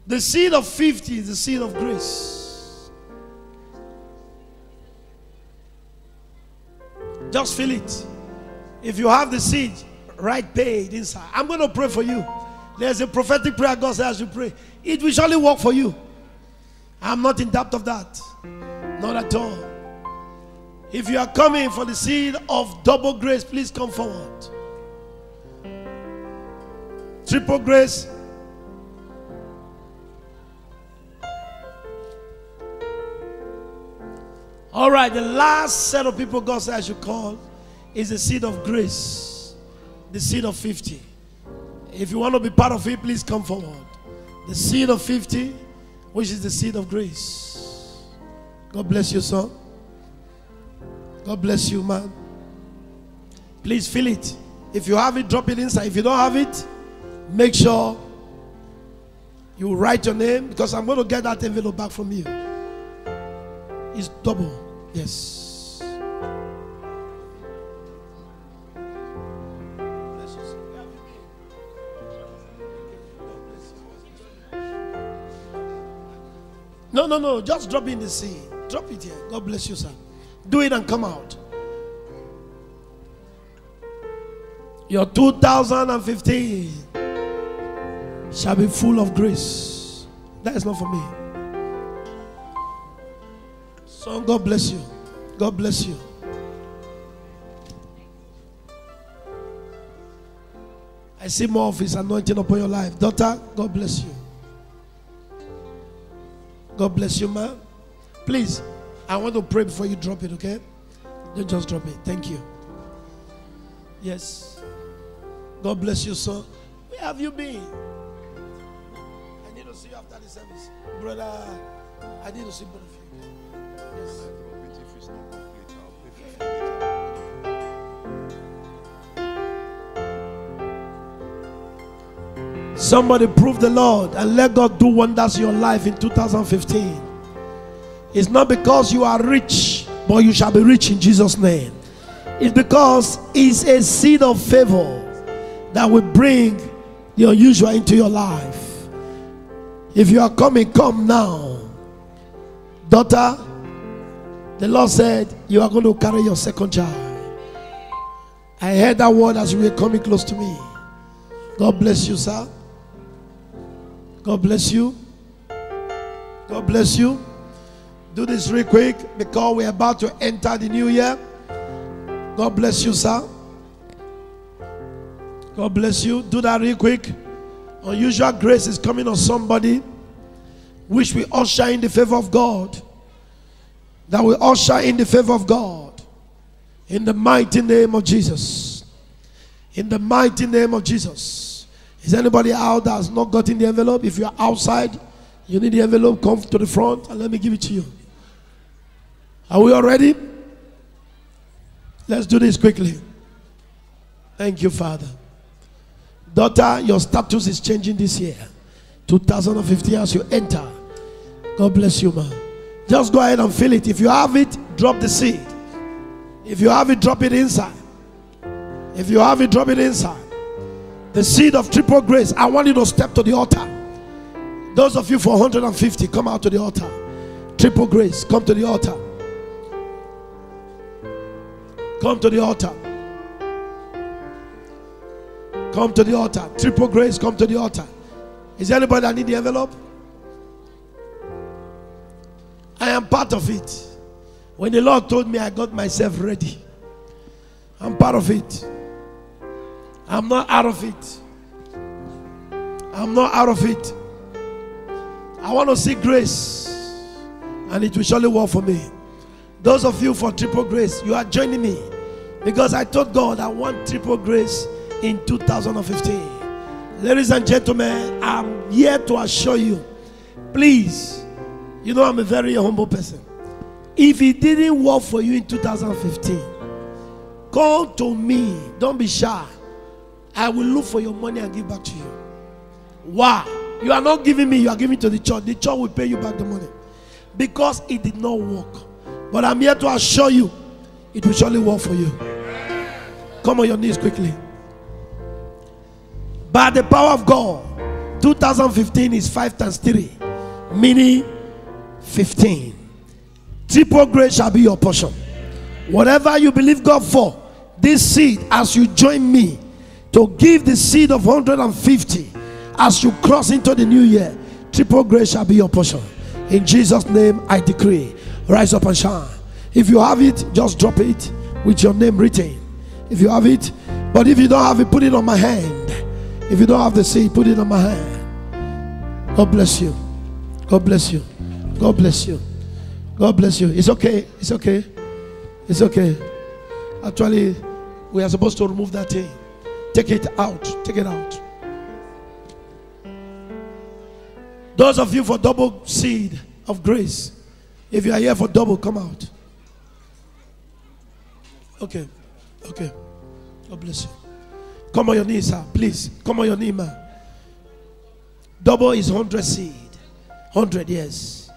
The seed of 50 is the seed of grace. Just feel it. If you have the seed, write paid inside. I'm going to pray for you. There's a prophetic prayer God says you pray. It will surely work for you. I'm not in doubt of that. Not at all. If you are coming for the seed of double grace, please come forward. Triple grace. All right, the last set of people God said I should call is the seed of grace, the seed of 50. If you want to be part of it, please come forward. The seed of 50, which is the seed of grace. God bless you, son. God bless you, man. Please fill it. If you have it, drop it inside. If you don't have it, make sure you write your name, because I'm going to get that envelope back from you. It's double. Yes. No. Just drop in the seed. Drop it here. God bless you, sir. Do it and come out. Your 2015 shall be full of grace. That is not for me. So God bless you. God bless you. I see more of His anointing upon your life. Daughter, God bless you. God bless you, ma'am. Please, I want to pray before you drop it, okay? Don't just drop it. Thank you. Yes. God bless you, son. Where have you been? I need to see you after the service. Brother, I need to see both of you. Yes. If it's not complete, I'll pay for it. Somebody prove the Lord and let God do wonders in your life in 2015. It's not because you are rich, but you shall be rich in Jesus' name. It's because it's a seed of favor that will bring the unusual into your life. If you are coming, come now. Daughter, the Lord said you are going to carry your second child. I heard that word as you were coming close to me. God bless you, sir. God bless you. God bless you. Do this real quick because we're about to enter the new year. God bless you, sir. God bless you. Do that real quick. Unusual grace is coming on somebody, which we usher in the favor of God. That we usher in the favor of God. In the mighty name of Jesus. In the mighty name of Jesus. Is anybody out that has not gotten the envelope? If you are outside, you need the envelope, come to the front and let me give it to you. Are we all ready? Let's do this quickly. Thank you, Father. Daughter, your status is changing this year. 2015 as you enter. God bless you, man. Just go ahead and fill it. If you have it, drop the seed. If you have it, drop it inside. If you have it, drop it inside. The seed of triple grace. I want you to step to the altar. Those of you for 150, come out to the altar. Triple grace, come to the altar. Come to the altar. Come to the altar. Triple grace, come to the altar. Is there anybody that need the envelope? I am part of it. When the Lord told me, I got myself ready. I'm part of it. I'm not out of it. I'm not out of it. I want to see grace, and it will surely work for me. Those of you for triple grace, you are joining me because I told God I want triple grace in 2015. Ladies and gentlemen, I'm here to assure you, please, you know I'm a very humble person. If it didn't work for you in 2015, come to me. Don't be shy. I will look for your money and give back to you. Why? You are not giving me, you are giving to the church. The church will pay you back the money because it did not work. But I'm here to assure you, it will surely work for you. Come on your knees quickly. By the power of God, 2015 is 5 times 3, meaning 15. Triple grace shall be your portion. Whatever you believe God for, this seed, as you join me to give the seed of 150, as you cross into the new year, triple grace shall be your portion. In Jesus' name I decree. Rise up and shine. If you have it, just drop it with your name written. If you have it, but if you don't have it, put it on my hand. If you don't have the seed, put it on my hand. God bless you. God bless you. God bless you. God bless you. It's okay. It's okay. It's okay. Actually, we are supposed to remove that thing. Take it out. Take it out. Those of you for double seed of grace, if you are here for double, come out. Okay. Okay. God bless you. Come on your knees, sir. Please. Come on your knee, man. Double is 100 seed. 100, yes.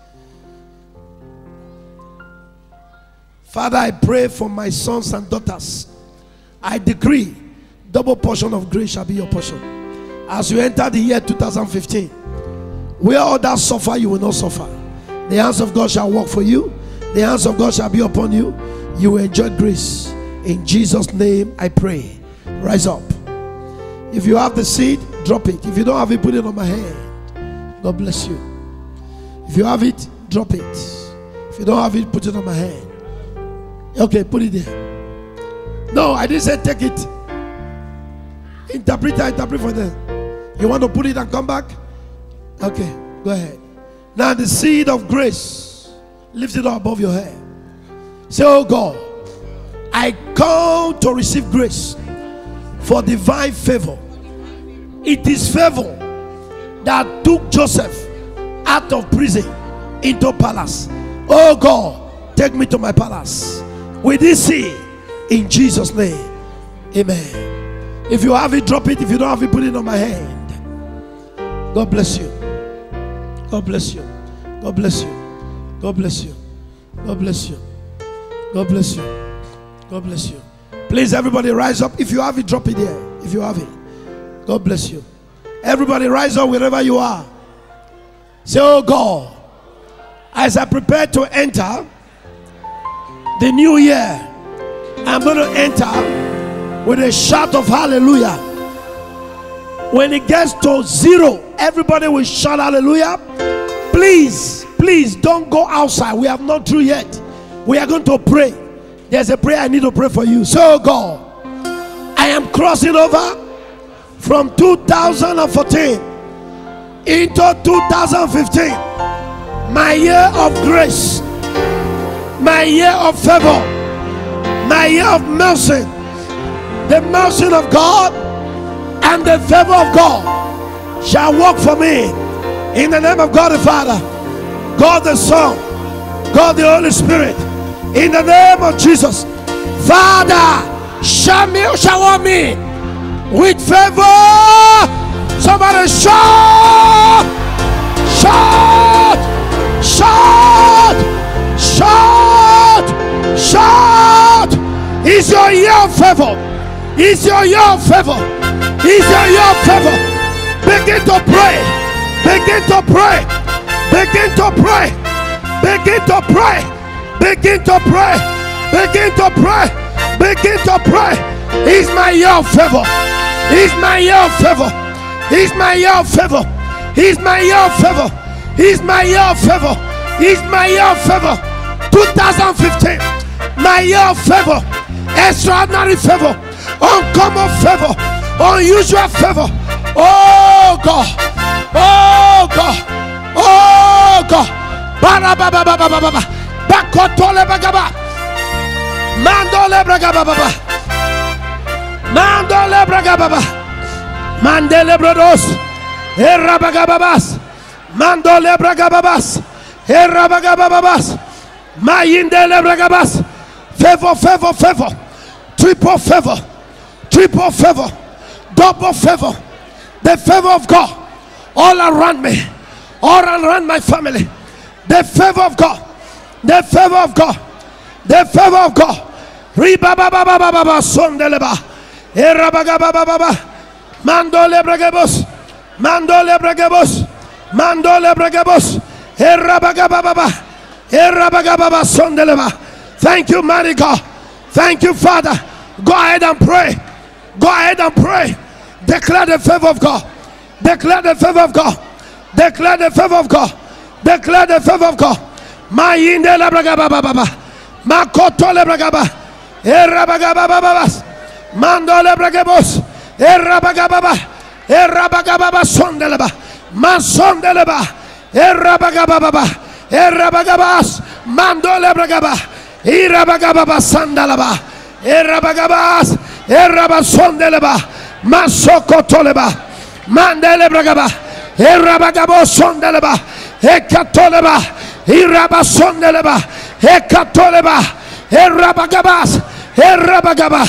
Father, I pray for my sons and daughters. I decree double portion of grace shall be your portion. As you enter the year 2015, where others suffer, you will not suffer. The hands of God shall work for you. The hands of God shall be upon you. You will enjoy grace. In Jesus' name I pray. Rise up. If you have the seed, drop it. If you don't have it, put it on my hand. God bless you. If you have it, drop it. If you don't have it, put it on my hand. Okay, put it there. No, I didn't say take it. Interpret for them. You want to put it and come back? Okay, go ahead. Now the seed of grace, lift it up above your head. Say, oh God, I come to receive grace for divine favor. It is favor that took Joseph out of prison into palace. Oh God, take me to my palace with this seed in Jesus' name. Amen. If you have it, drop it. If you don't have it, put it on my hand. God bless you. God bless you. God bless you. God bless you. God bless you. God bless you. God bless you. Please, everybody rise up. If you have it, drop it there. If you have it. God bless you. Everybody rise up wherever you are. Say, oh God, as I prepare to enter the new year, I'm going to enter with a shout of hallelujah. When it gets to 0, everybody will shout hallelujah. Please, please don't go outside. We have not through yet. We are going to pray. There's a prayer I need to pray for you. So God, I am crossing over from 2014 into 2015, my year of grace, my year of favor, my year of mercy. The mercy of God and the favor of God shall work for me. In the name of God the Father, God the Son, God the Holy Spirit. In the name of Jesus, Father, shower me with favor. Somebody shout, shout, shout, shout, shout. It's your year of favor. It's your year of favor. It's your year of favor. Begin to pray. Begin to pray. Begin to pray. Begin to pray. Begin to pray. Begin to pray. Begin to pray. It's my year of favor. It's my year of favor. It's my year of favor. It's my year of favor. It's my year of favor. It's my year of favor. 2015, my year of favor. Extraordinary favor. Uncommon favor. Unusual favor. Oh God. Oh God. Oh God. Barabababababa. Bakotole bagaba. Mandole bragababa. Mandole bragababa. Mandele brodos. Erabagababas. Mandole bragababas. Erabagababas. Mayindele bragabas. Favor, favor, favor. Triple favor. Triple favor. Double favor. The favor of God all around me, all around my family. The favor of God. The favor of God. The favor of God. Ribabababababa sondeleba. Erabagabababa. Mandole bragabos. Mandole bragabos. Mandole bragabos. Erabagabababa. Erabagababa sondeleba. Thank you, mighty God. Thank you, Father. Go ahead and pray. Go ahead and pray. Declare the favor of God. Declare the favor of God. Declare the favor of God. Declare the favor of God. Ma yinde la braga baba baba. Ma koto le braga ba. Era baga baba babas. Mando le braga bos. Era baga baba. Era baga baba sonde le ba. Ma sonde le ba. Era baga baba. Era baga bas. Mando le braga ba. Ira baga baba sandala ba. Era baga bas. Era ba sonde le ba. Ma sokoto le ba. Mandele braga ba. Era baga bo sonde le ba. Ekatoleba, Irabasondeleba, Ekatoleba, Erabagabas, Erabagaba,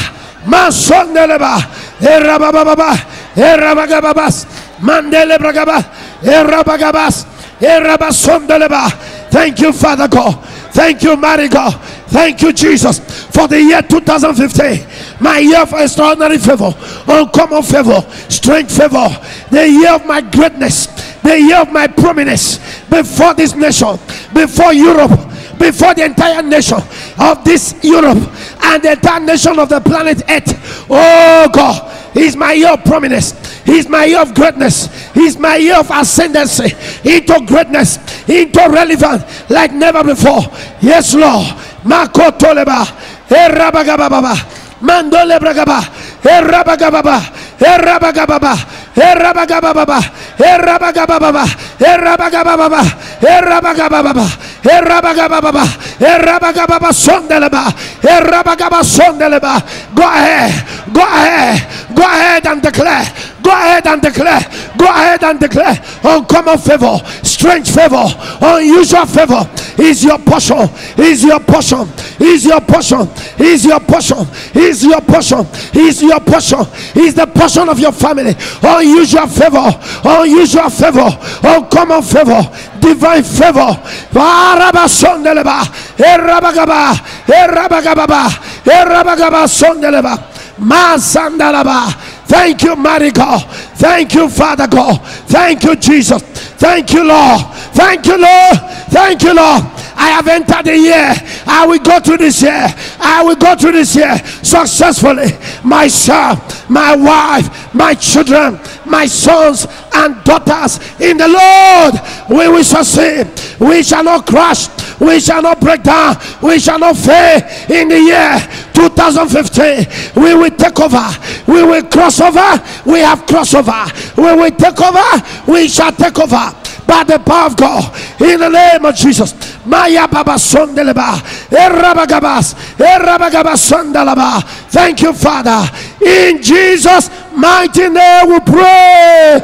Masondeleba, Erabababa, Erabagabas, Mandelebragaba, Erabagabas, Erabasondeleba. Thank you, Father God. Thank you, mighty God. Thank you, Jesus, for the year 2015. My year of extraordinary favor, uncommon favor, strange favor. The year of my greatness, the year of my prominence before this nation, before Europe, before the entire nation of this Europe and the entire nation of the planet Earth. Oh God, He's my year of prominence. He's my year of greatness. He's my year of ascendancy into greatness, into relevance like never before. Yes, Lord. Makotoleba, Erabagababa, Mandole Bragaba, Erabagababa, Erabagababa, Erabagababa, Erabagababa, Erabagababa, Erabagababa, Erabagababa, Erabagababa Sondeleba, Erabagaba Sondeleba. Go ahead, go ahead, go ahead and declare. Go ahead and declare. Go ahead and declare. Uncommon favor, strange favor, unusual favor is your portion. Is your portion. Is your portion. Is your portion. Is your portion. Is your portion. Is the portion of your family. Unusual favor. Unusual favor. Uncommon favor. Divine favor. Arabasondeleba. Erabagaba. Erabagababa. Erabagaba sondeleba. Masandalaba. Thank you, mighty God. Thank you, Father God. Thank you, Jesus. Thank you, Lord. Thank you, Lord. Thank you, Lord. I have entered the year. I will go through this year. I will go through this year successfully. Myself, my wife, my children, my sons and daughters in the Lord, we will succeed. We shall not crash. We shall not break down. We shall not fail in the year 2015. We will take over. We will cross over. We have crossover. We will take over. We shall take over by the power of God in the name of Jesus. Maya Baba Sondeleba, Erabagabas, Erabagabasandalaba. Thank you, Father. In Jesus' mighty name we pray.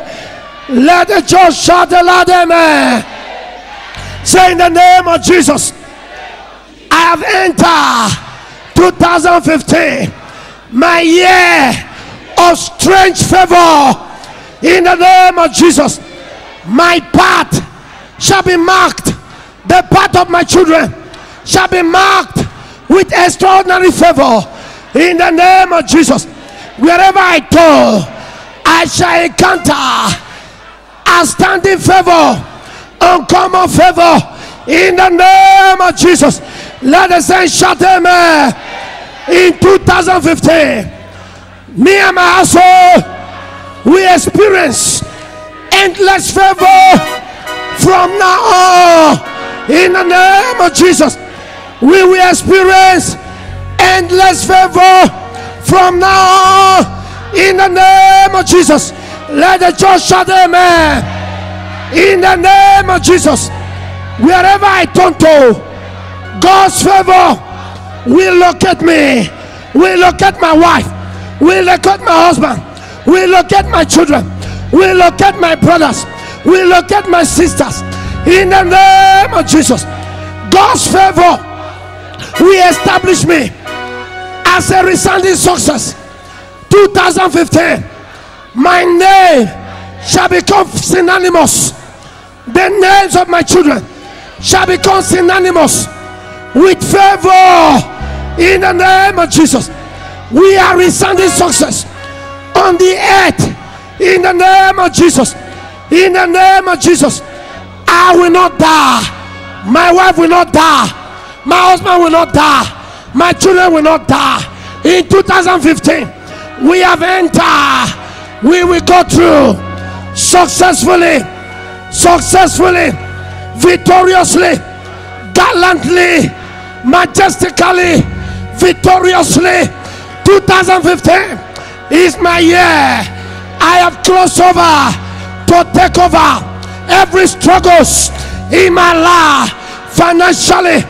Let the church shout the loud amen. Say, in the name of Jesus, I have entered 2015, my year of strange favor. In the name of Jesus, my path shall be marked. The path of my children shall be marked with extraordinary favor. In the name of Jesus, wherever I go, I shall encounter outstanding favor, uncommon favor. In the name of Jesus, let us say shout amen. In 2015, me and my household, we experience endless favor from now on. In the name of Jesus, we will experience endless favor from now on. In the name of Jesus, let the church shout amen. In the name of Jesus, wherever I turn to, God's favor will locate me, will locate my wife, will locate my husband, will locate my children, will locate my brothers, will locate my sisters. In the name of Jesus, God's favor will establish me as a resounding success. 2015, my name shall become synonymous. The names of my children shall become synonymous with favor. In the name of Jesus, we are resounding success on the earth. In the name of Jesus, in the name of Jesus, I will not die. My wife will not die. My husband will not die. My children will not die. In 2015, we have entered. We will go through successfully, victoriously, gallantly, majestically, victoriously. 2015 is my year. I have crossed over to take over every struggles in my life, financially,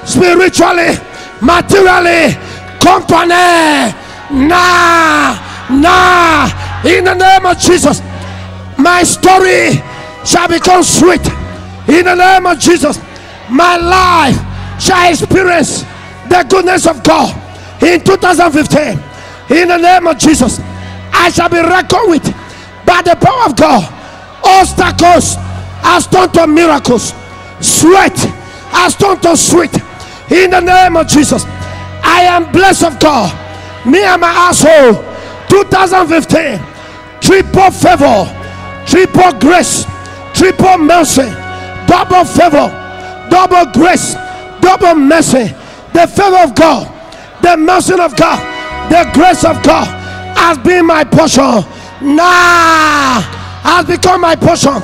spiritually, materially, company. Nah, in the name of Jesus, my story shall become sweet. In the name of Jesus, my life shall experience the goodness of God. In 2015, in the name of Jesus, I shall be reckoned with by the power of God. Obstacles has turned to miracles. Sweat has turned to sweet. In the name of Jesus, I am blessed of God. Me and my household. 2015, triple favor, triple grace, triple mercy, double favor, double grace, double mercy. The favor of God, the mercy of God, the grace of God has been my portion. Now has become my portion.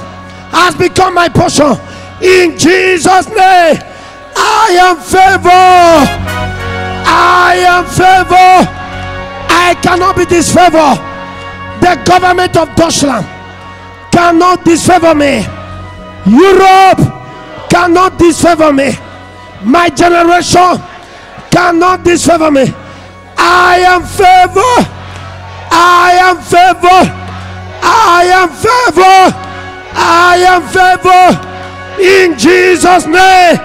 Has become my portion. In Jesus' name, I am favor. I am favor. I cannot be disfavored. The government of Deutschland cannot disfavor me. Europe cannot disfavor me. My generation cannot disfavor me. I am favor. I am favor. I am favor. I am favor. In Jesus' name,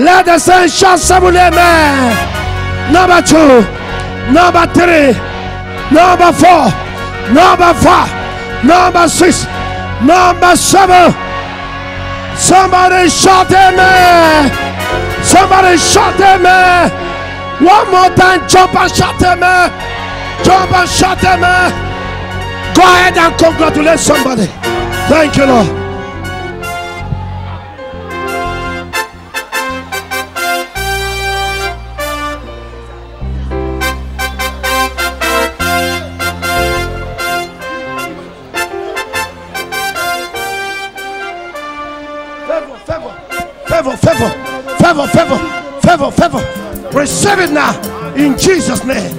let us say shout 7 amen. Number 2, number 3, number 4, number 5, number 6, number 7. Somebody shout amen. Somebody shout amen. One more time, jump and shout amen. Jump and shout amen. Go ahead and congratulate somebody. Thank you, Lord. Favor. Receive it now in Jesus' name.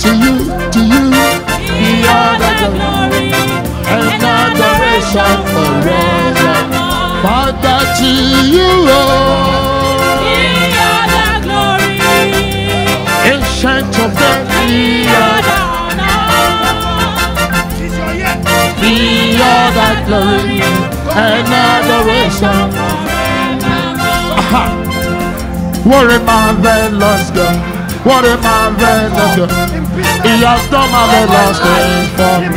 To you, be all the glory and adoration forever. Father, to you, be all the glory, ancient of days, be all the glory and adoration forever. What a marvelous God! What a marvelous God! He has done marvelous things for me.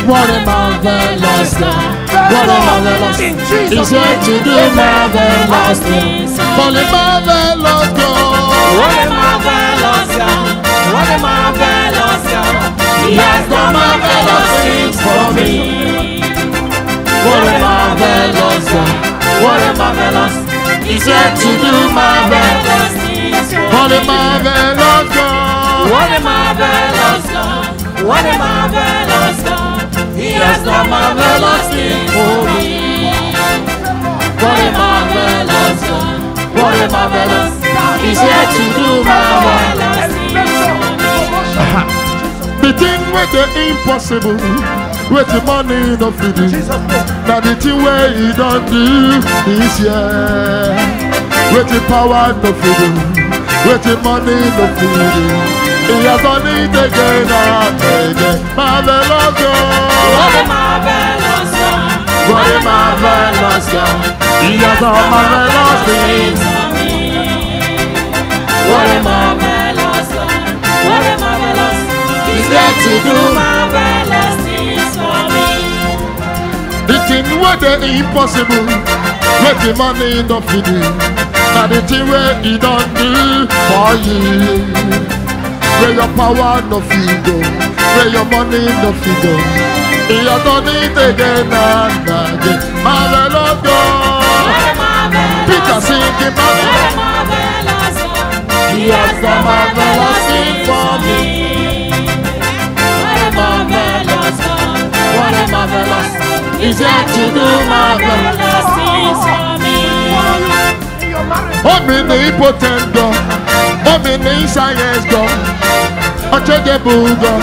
What a marvelous God! What a marvelous! He's here to do marvelous things for the marvelous God. What a marvelous God! What a marvelous God! He has done marvelous things for me. What a marvelous God! What a marvelous! He's here to do marvelous things for the marvelous God. What a marvelous God! What a marvelous God! He has done marvelous things for me. What a marvelous God! What a marvelous. He's here to do marvelous things for me. The thing with the impossible, with the money no feeding. Now the thing where he don't do this year, with the power no feeding, with the money no feeding. He has done it again and again. Marvelous God. What a marvelous God. What a marvelous God. He has done marvelous things for me. What a marvelous God. What a marvelous. He's there to do marvelous things for me. The thing where the impossible, with the money no feeding. Now the thing where he don't do for you. Where your power no figure, where your money no figure. He has done it again and again. Marvelous God. Peter singing marvelous God. He has done marvelous things for me. What a marvelous God. What a marvelous. He's here to do marvelous things for me. Omnipotent God, omniscient God, unchangeable God,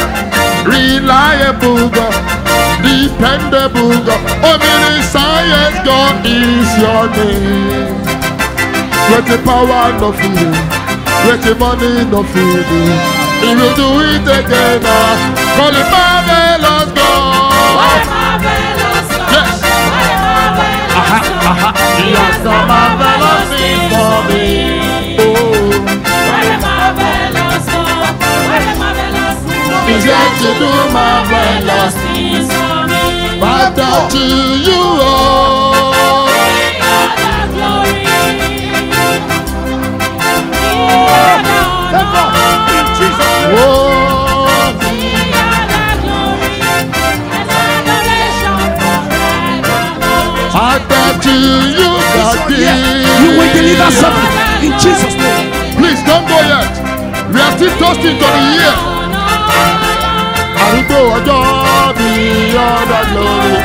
reliable God, dependable God. Omniscient God is your name. With the power no fear, with the money no fear, He will do it again. Call Him marvelous God. What a marvelous God. Yes. What a marvelous God. He has done marvelous things for me. What a marvelous God. What a marvelous God. He's here to do marvelous things for me. Bow down to you, oh. Glory. In Jesus' name. Oh, bow down to you, Daddy. You will deliver something in Jesus' name. Please don't go yet. We are still toasting to the year. Arúgbó ọjọ́ beyond the glory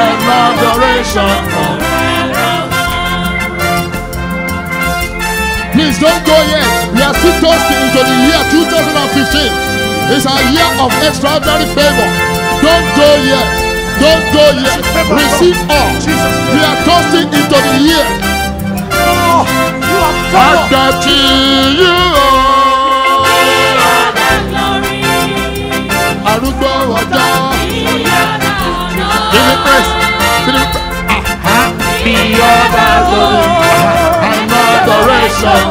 and adoration. Please don't go yet. We are still toasting into the year 2015. It's a year of extraordinary favor. Don't go yet. Don't go yet. Receive all. We are toasting into the year. Oh, you are I favor. got you. Arúgbó ọjọ́. Give it praise. Give it praise. Beyond the glory and adoration.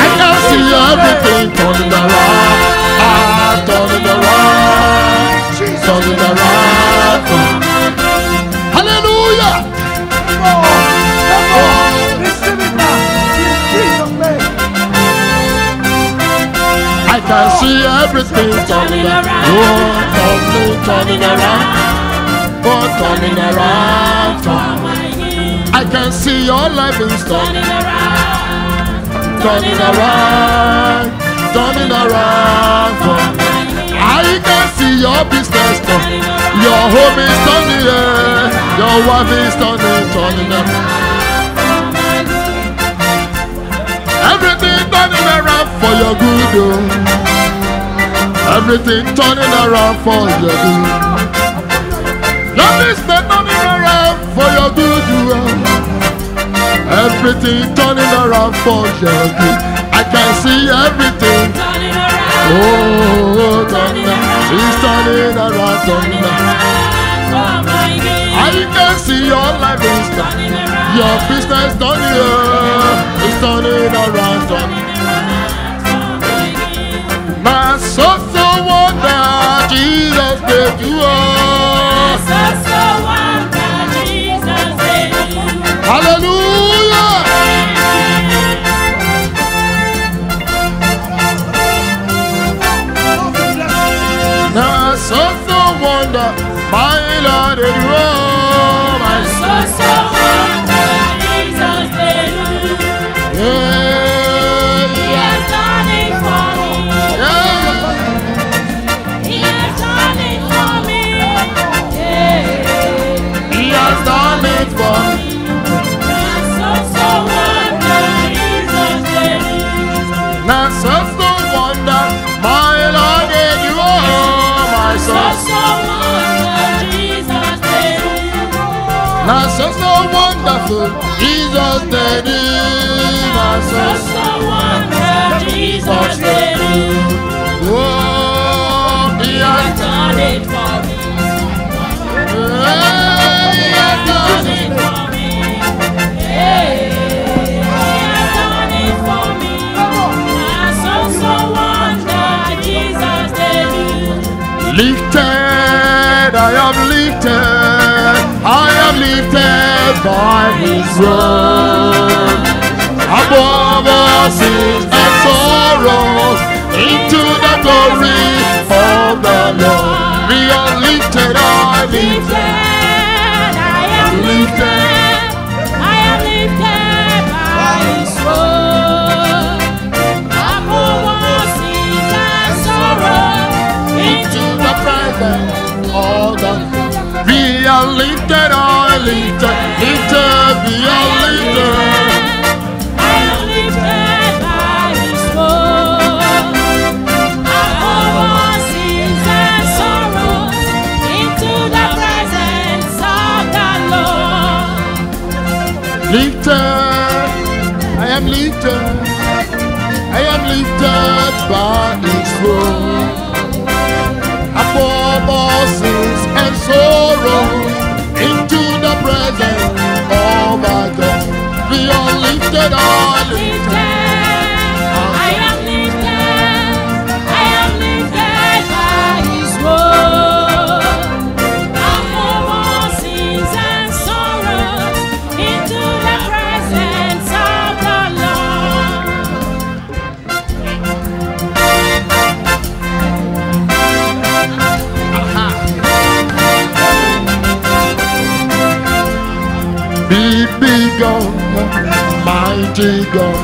I can see everything turning around. Turning around. Turning around. Hallelujah. Receive it now. In Jesus' name. I can see everything turning around. Oh, turning around. Oh, turning around. I can see your life is turning around. Turning around. Turning around. I can see your business turning. Your home is turning. Your wife is turning around. Everything turning around for your good. Everything turning around for your good. Your business turning around for your good. Everything turning around for your good. I can see everything. Oh, turning around. It's turning around, turning around. I can see your life is turning. Your business turning. It's turning around, turning around. My soul so wonder Jesus gave you all. Hallelujah. My soul so wonder my Lord and you all. My soul so wonder Jesus gave you. Yeah. He has done it for me. He has done it for me. He has done it for me. So wonder Now such no wonder, my Lord did you, oh my soul. So wonder Jesus did it. Now such no wonderful, Jesus did it, my soul. So wonder Jesus did it. Oh, he has Done it for me. He has done it. For me. Hey, he has done it for me. So wonder Jesus did it. Lifted, I am lifted by His word. Above all sins and sorrows, into the glory of the Lord. We are lifted, I am lifted. I am lifted by His word. Above all sins and sorrow, Into the presence of the Lord. We are lifted, I am lifted, we are lifted. I am lifted by His word. Above all sins and sorrows, into the presence of the Lord. Lifted, I am lifted by His word. Above all sins and sorrows, into the presence of my God. We are lifted, I am lifted by His word. Above all sins and sorrows, into the presence of the Lord. Big God, mighty God.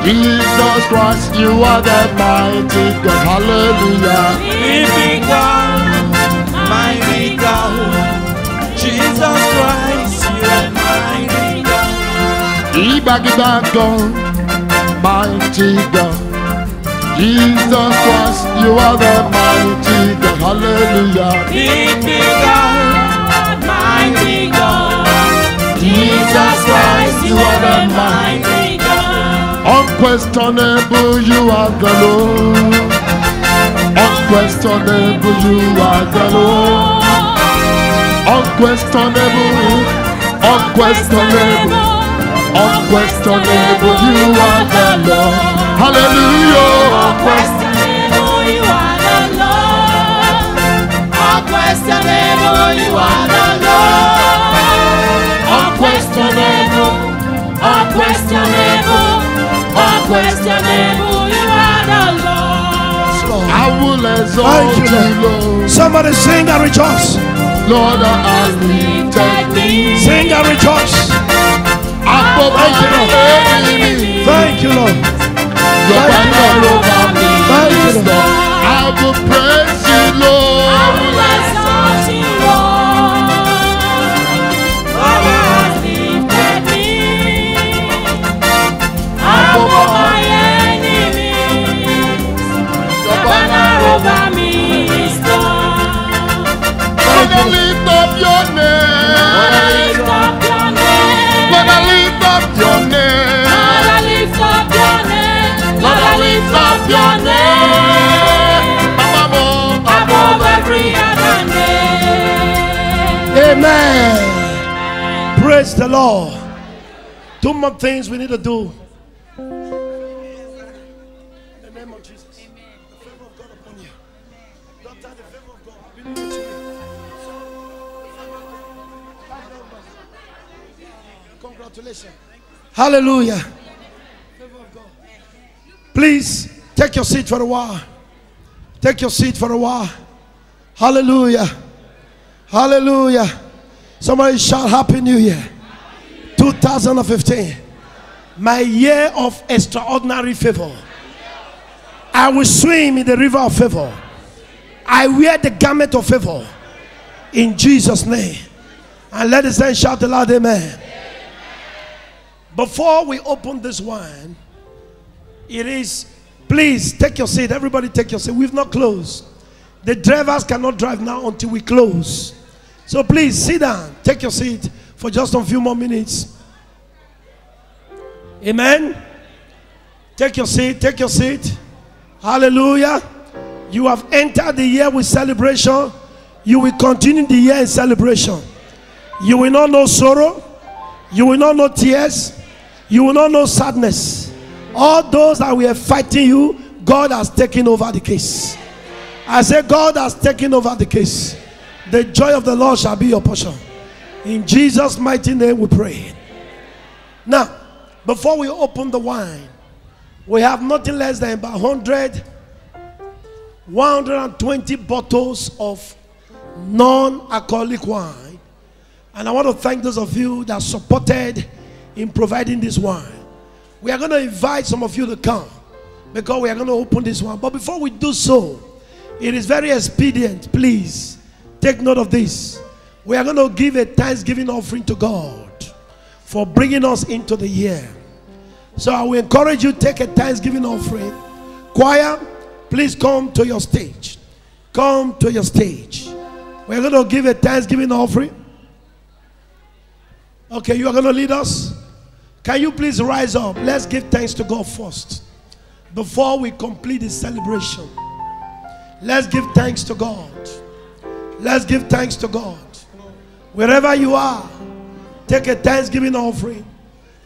Jesus Christ, you are the mighty God. Hallelujah. Living God, mighty God, Jesus Christ, you are mighty God. Ibagida God, mighty God. Jesus Christ, you are the mighty God. Hallelujah. Living God, mighty God, Jesus Christ, you are the mighty. mighty God. Unquestionable, you are the Lord. Unquestionable, you are the Lord. Unquestionable, unquestionable, unquestionable, you are the Lord. Hallelujah. Unquestionable, you are the Lord. Unquestionable, you are the Lord. Unquestionable, unquestionable, unquestionable, you are the Lord. I will exalt Thank you, you, Lord. Somebody sing and rejoice. Lord, I have lifted me Sing and rejoice. above Thank you, my Lord. enemy. Thank you, Lord. Your banner over me Thank you, is Lord. Lord. I will praise you, I Lord. will exalt you, Lord. God has lifted me above my enemies. The banner over me is gone. When I lift up your When I name, lift up your name, when I lift up your name, Lord, I lift up your name, Lord, I lift up your name above every other name. Amen. Praise the Lord. Two more things we need to do. In the name of Jesus. The favor of God upon you. Doctor, the favor of God. I believe it to you. Congratulations. Hallelujah. Favor of God. Please take your seat for a while. Take your seat for a while. Hallelujah. Hallelujah. Somebody shout Happy New Year. 2015. My year of extraordinary favor. I will swim in the river of favor. I wear the garment of favor. In Jesus' name. And let us then shout aloud, amen. Before we open this wine, It is. Please take your seat. Everybody take your seat. We've not closed. The drivers cannot drive now until we close. So please sit down. Take your seat for just a few more minutes. Amen. Take your seat. Take your seat. Hallelujah. You have entered the year with celebration. You will continue the year in celebration. You will not know sorrow. You will not know tears. You will not know sadness. All those that were fighting you, God has taken over the case. I say God has taken over the case. The joy of the Lord shall be your portion. In Jesus' mighty name we pray. Now, before we open the wine, we have nothing less than about 120 bottles of non-alcoholic wine. And I want to thank those of you that supported in providing this wine. We are going to invite some of you to come because we are going to open this one. But before we do so, it is very expedient. Please take note of this. We are going to give a thanksgiving offering to God for bringing us into the year. So I will encourage you to take a thanksgiving offering. Choir, please come to your stage. Come to your stage. We are going to give a thanksgiving offering. Okay, you are going to lead us. Can you please rise up? Let's give thanks to God first before we complete the celebration. Let's give thanks to God. Let's give thanks to God. Wherever you are, take a thanksgiving offering.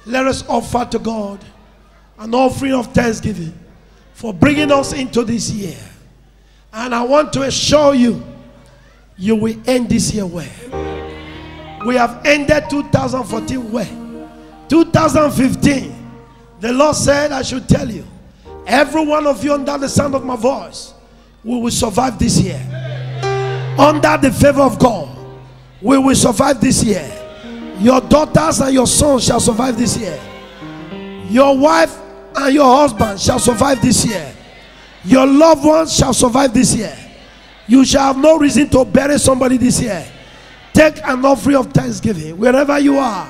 Let us offer to God an offering of thanksgiving for bringing us into this year. And I want to assure you, you will end this year well. We have ended 2014 well. 2015, the Lord said I should tell you, every one of you under the sound of my voice, we will survive this year. Under the favor of God, we will survive this year. Your daughters and your sons shall survive this year. Your wife and your husband shall survive this year. Your loved ones shall survive this year. You shall have no reason to bury somebody this year. Take an offering of thanksgiving wherever you are.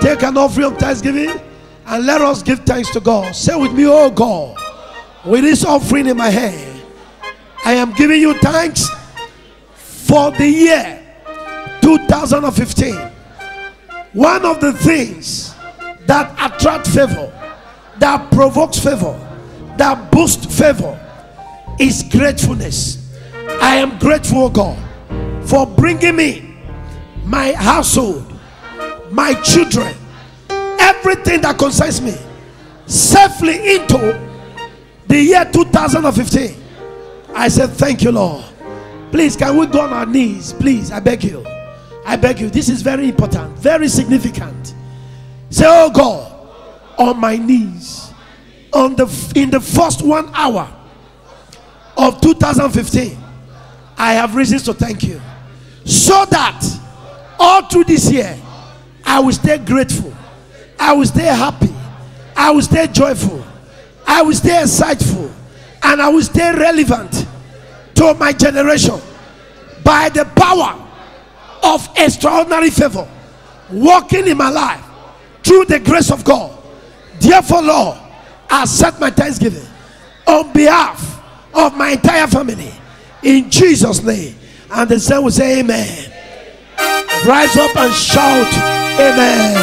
Take an offering of thanksgiving and let us give thanks to God. Say with me, oh God, with this offering in my hand, I am giving you thanks for the year 2015. One of the things that attract favor, that provokes favor, that boosts favor is gratefulness. I am grateful, God, for bringing me, my household, my children, everything that concerns me safely into the year 2015. I said, thank you, Lord. Please, can we go on our knees? Please, I beg you. I beg you. This is very important, very significant. Say, oh God, on my knees, in the first 1 hour of 2015, I have reasons to thank you. So that all through this year, I will stay grateful. I will stay happy. I will stay joyful. I will stay insightful. And I will stay relevant to my generation by the power of extraordinary favor working in my life through the grace of God. Therefore, Lord, I accept my thanksgiving on behalf of my entire family in Jesus' name. And the saints will say amen. Rise up and shout amen.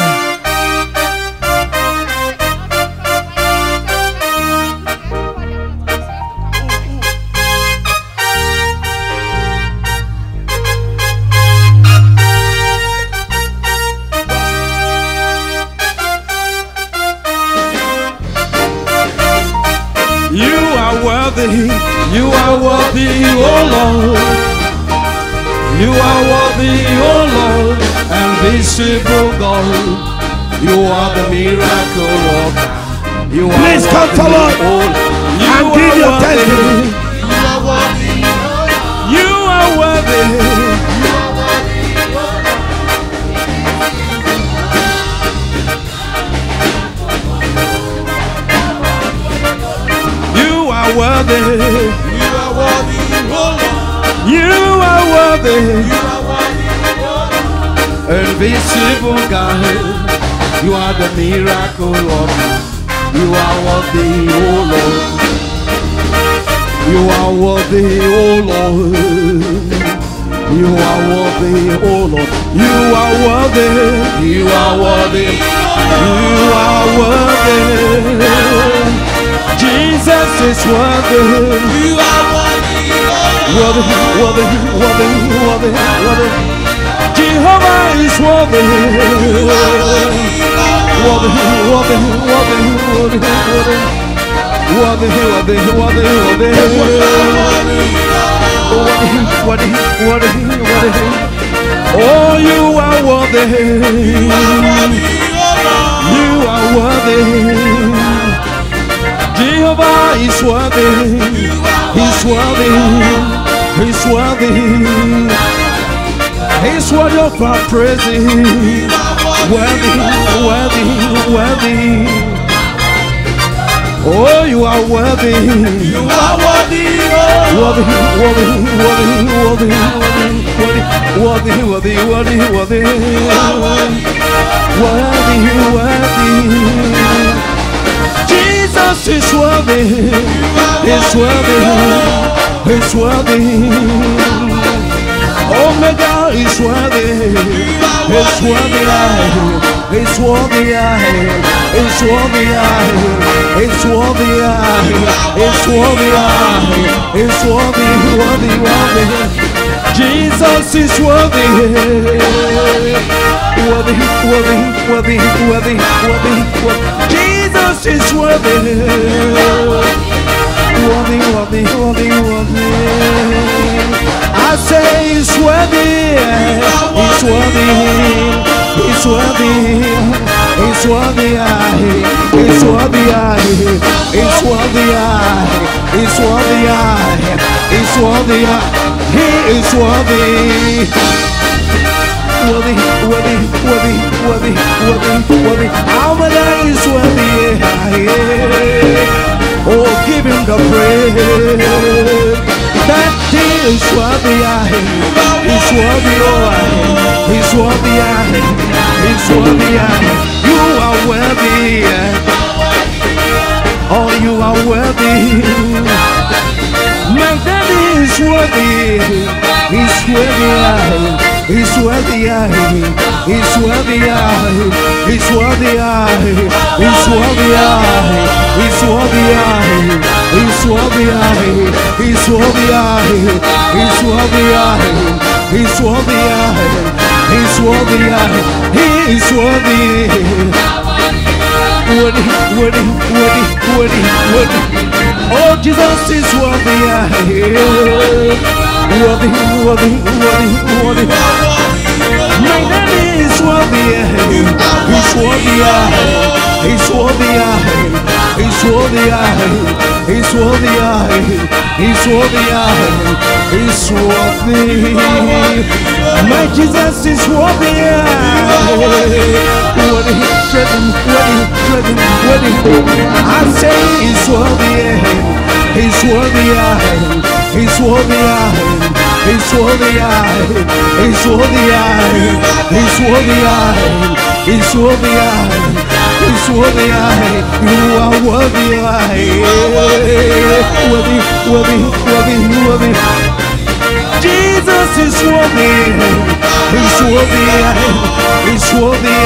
You are worthy, oh Lord. You are worthy, oh Lord, invisible God. You are the miracle worker. You are Please come forward and give your testimony. You are worthy, you are worthy. You are worthy. You are worthy, oh Lord. You are worthy. You are worthy, oh Lord. Invisible God. You are the miracle worker. You are worthy, oh are worthy, oh Lord. You are worthy, oh Lord. You are worthy. You are worthy. You are worthy. Jesus is worthy. You are worthy, Worthy, worthy, worthy, worthy, worthy. Jehovah is worthy. Worthy, worthy, worthy, worthy, worthy. Worthy, worthy, worthy, worthy. Worthy. Oh, you are worthy. You are worthy. Jehovah is worthy. He's worthy. He's worthy. He's worthy of our praise. Worthy, worthy, worthy. Oh, you are worthy. you are worthy, Worthy, worthy, worthy, worthy, worthy, worthy, worthy, worthy, worthy, worthy. Jesus is worthy. He's worthy. He's worthy. Omega is worthy. He's worthy. He's worthy. He's worthy. He's worthy. He's worthy. He's worthy. Worthy. Worthy. Jesus is worthy. Worthy. Worthy. Worthy. Worthy. Worthy. Jesus is worthy. Worthy. Worthy. Worthy. Worthy. I say he's worthy. He's worthy. He's worthy. He's worthy. He's worthy. He's worthy. He's worthy. He's worthy. He is worthy. Worthy, worthy, worthy, worthy, worthy, worthy. Almighty is worthy. Oh, give him the praise. That he is worthy. He's worthy. He's worthy. He's worthy. You are worthy. Oh, you are worthy. My daddy is worthy. He's worthy. He's worthy. He's worthy. He's worthy. He's worthy. He's worthy. He's worthy. He's worthy. He's worthy. He's worthy. He's worthy. He is worthy. Worthy, worthy, worthy, worthy, worthy. Oh, Jesus is worthy. Worthy, worthy, worthy, worthy. My daddy is worthy. He's worthy. He's worthy. He's worthy. He's worthy. He's worthy. He's worthy. My Jesus is worthy. Worthy, worthy. I say he's worthy. He's worthy. He's worthy. He's worthy. He's worthy. He's worthy. He's worthy. He's worthy. You are worthy. Worthy, worthy, worthy, worthy. Jesus is worthy. He's worthy. He's worthy.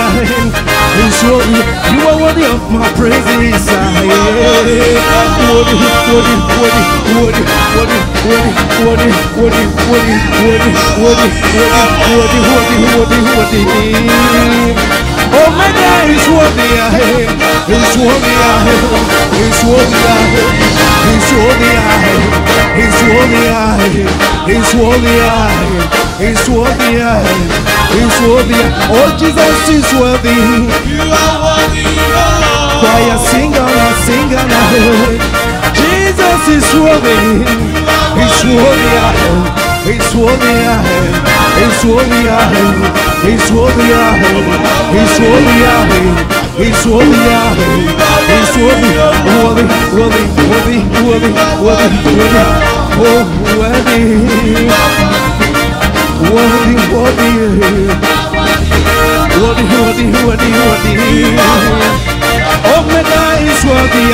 He's worthy. You are worthy of my praises. Worthy, worthy, worthy, worthy, worthy, worthy, worthy, worthy, worthy, worthy, worthy. Oh my God, he's worthy. He's worthy. He's worthy. He's worthy. He's worthy. He's worthy. He's worthy. He's worthy. Oh, Jesus is worthy. you are worthy, Choir, sing on, sing on. Jesus is worthy. He's worthy. He's worthy. He's worthy. He's worthy. He's worthy. He's worthy. He's worthy. Worthy, worthy, worthy, worthy, worthy, worthy. Oh, worthy. Worthy, worthy. Worthy, worthy, worthy, worthy. Oh my God, he's worthy.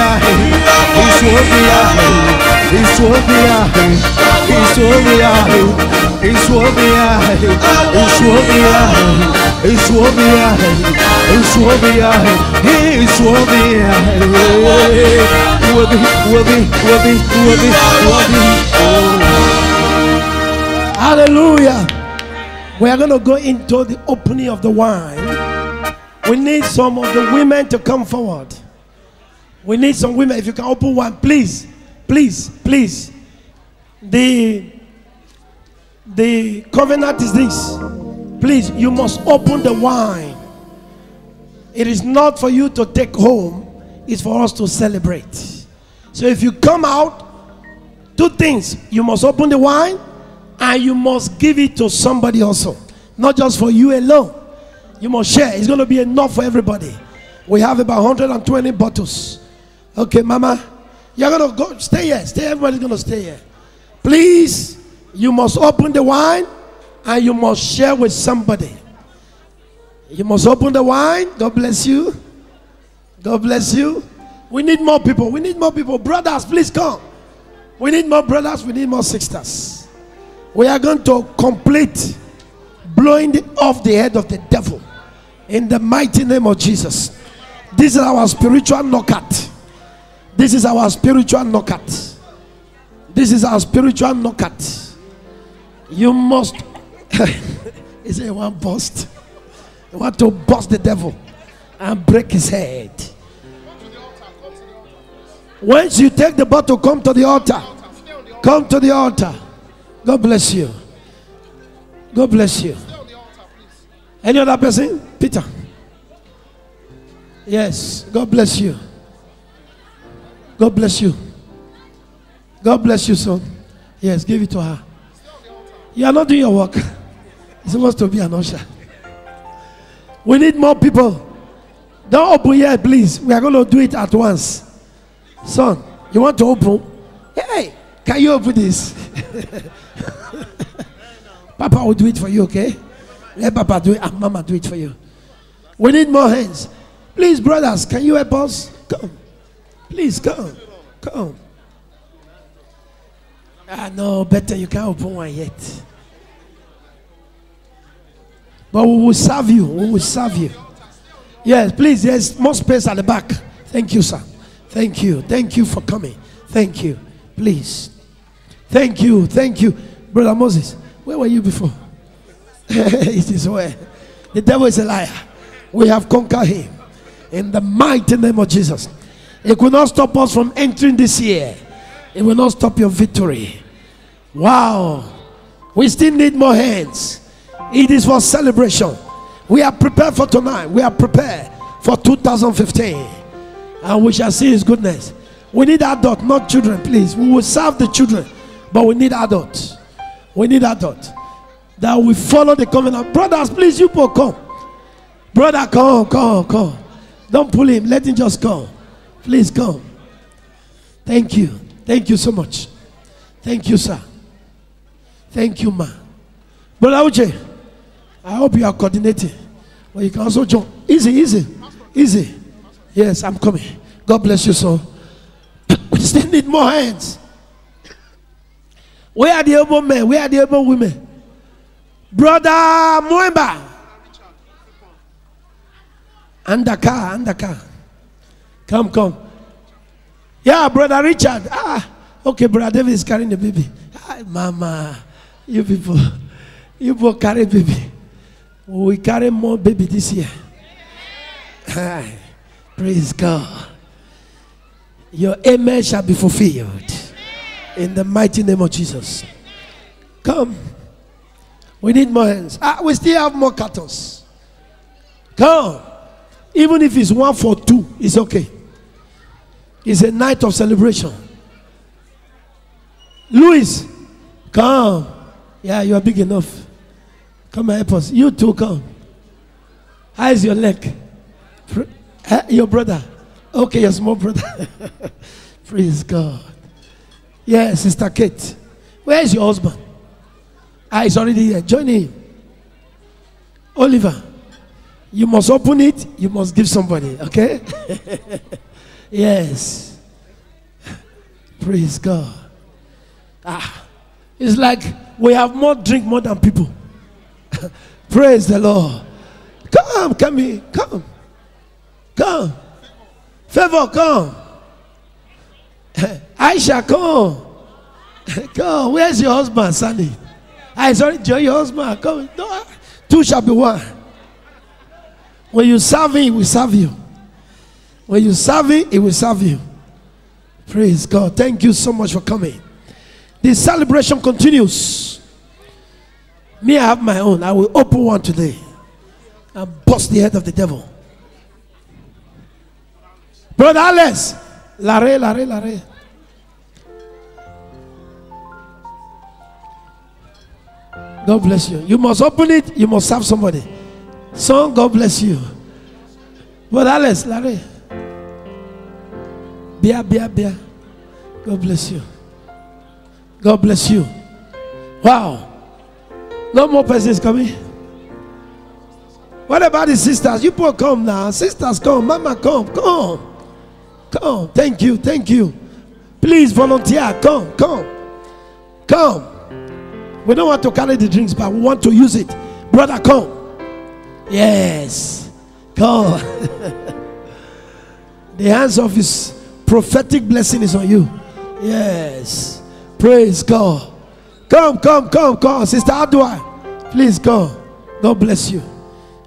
He's worthy. He's He's worthy. He's worthy. He's worthy. He's worthy. He's worthy. He's worthy. He's worthy. Worthy. Hallelujah. We are going to go into the opening of the wine. We need some of the women to come forward. We need some women. If you can open one, please. The covenant is this. Please, you must open the wine. It is not for you to take home. It's for us to celebrate. So if you come out, two things. You must open the wine and you must give it to somebody also. Not just for you alone. You must share. It's going to be enough for everybody. We have about 120 bottles. Okay, Mama. You're going to go. Stay here. Everybody's going to stay here. Please, you must open the wine and you must share with somebody. You must open the wine. God bless you. God bless you. We need more people. We need more people. Brothers, please come. We need more brothers. We need more sisters. We are going to complete blowing off the head of the devil in the mighty name of Jesus. This is our spiritual knockout. This is our spiritual knockout. This is our spiritual knockout. You must is it one bust? You want to bust the devil and break his head. Once you take the bottle, come to the altar. Come to the altar. God bless you. God bless you. Any other person? Peter. Yes. God bless you. God bless you. God bless you, son. Yes, give it to her. You are not doing your work. You're supposed to be an usher. We need more people. Don't open yet, please. We are going to do it at once. Son, you want to open? Hey, can you open this? Papa will do it for you, okay? Let Papa do it and Mama do it for you. We need more hands. Please, brothers, can you help us? Come. Please, come. Come. No, better you can't open one yet. But we will serve you. We will serve you. Yes, please, there's more space at the back. Thank you, sir. Thank you. Thank you for coming. Thank you. Please. Thank you. Thank you. Brother Moses, where were you before? It is where. The devil is a liar. We have conquered him. In the mighty name of Jesus. It will not stop us from entering this year. It will not stop your victory. Wow. We still need more hands. It is for celebration. We are prepared for tonight. We are prepared for 2015. And we shall see his goodness. We need adults, not children, please. We will serve the children. But we need adults. We need adults. That we follow the covenant. Brothers, please, you both come. Brother, come. Don't pull him. Let him just come. Please come. Thank you. Thank you so much. Thank you, sir. Thank you, ma. Brother Uche, I hope you are coordinating. But you can also join. Easy. Yes, I'm coming. God bless you, sir. We still need more hands. Where are the able men? Where are the able women? Brother Mwemba. Andaka. Come. Yeah, Brother Richard. Okay, Brother David is carrying the baby. Mama, you people carry baby. We carry more baby this year. Praise God. Your amen shall be fulfilled. In the mighty name of Jesus. Come. We need more hands. We still have more cartons. Come. Even if it's 1 for 2, it's okay. It's a night of celebration. Louis, come. Yeah, you are big enough. Come and help us. You too, come. How is your leg? Your brother. Okay, your small brother. Praise God. Yeah, Sister Kate. Where is your husband? He's already here. Join him. Oliver, you must open it. You must give somebody. Okay? Yes. Praise God. It's like we have more drink more than people. Praise the Lord. Come here. Come. Favor, come. Aisha, come. Come. Where's your husband, Sunny? Sorry, Joy, your husband. Come. No, two shall be one. When you serve him, he will serve you. When you serve him, he will serve you. Praise God. Thank you so much for coming. The celebration continues. Me, I have my own. I will open one today and bust the head of the devil. Brother Alex, Lare. God bless you. You must open it. You must serve somebody. Son, God bless you. Brother Alex, Lare. Bia. God bless you. God bless you. Wow. No more persons coming. What about the sisters? You both come now. Sisters, come. Mama, come. Come. Thank you. Please volunteer. Come. We don't want to carry the drinks, but we want to use it. Brother, come. Yes. Come. The hands of his prophetic blessing is on you. Yes. Praise God. Come. Sister Adwa, please come. God bless you.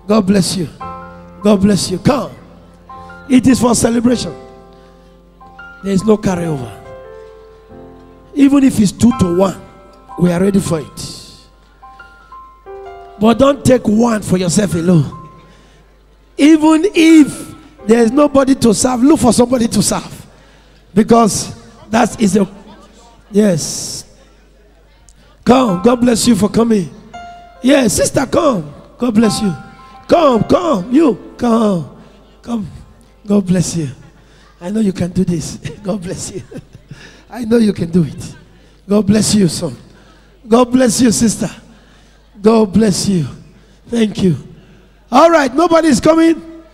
God bless you. Come. It is for celebration. There is no carryover. Even if it's 2-1, we are ready for it. But don't take one for yourself alone. Even if there is nobody to serve, look for somebody to serve. Because that is a... Yes. Come. God bless you for coming. Yes, sister, come. God bless you. Come. You, come. God bless you. I know you can do this. God bless you. I know you can do it. God bless you, son. God bless you, sister. God bless you. Thank you. All right, nobody's coming.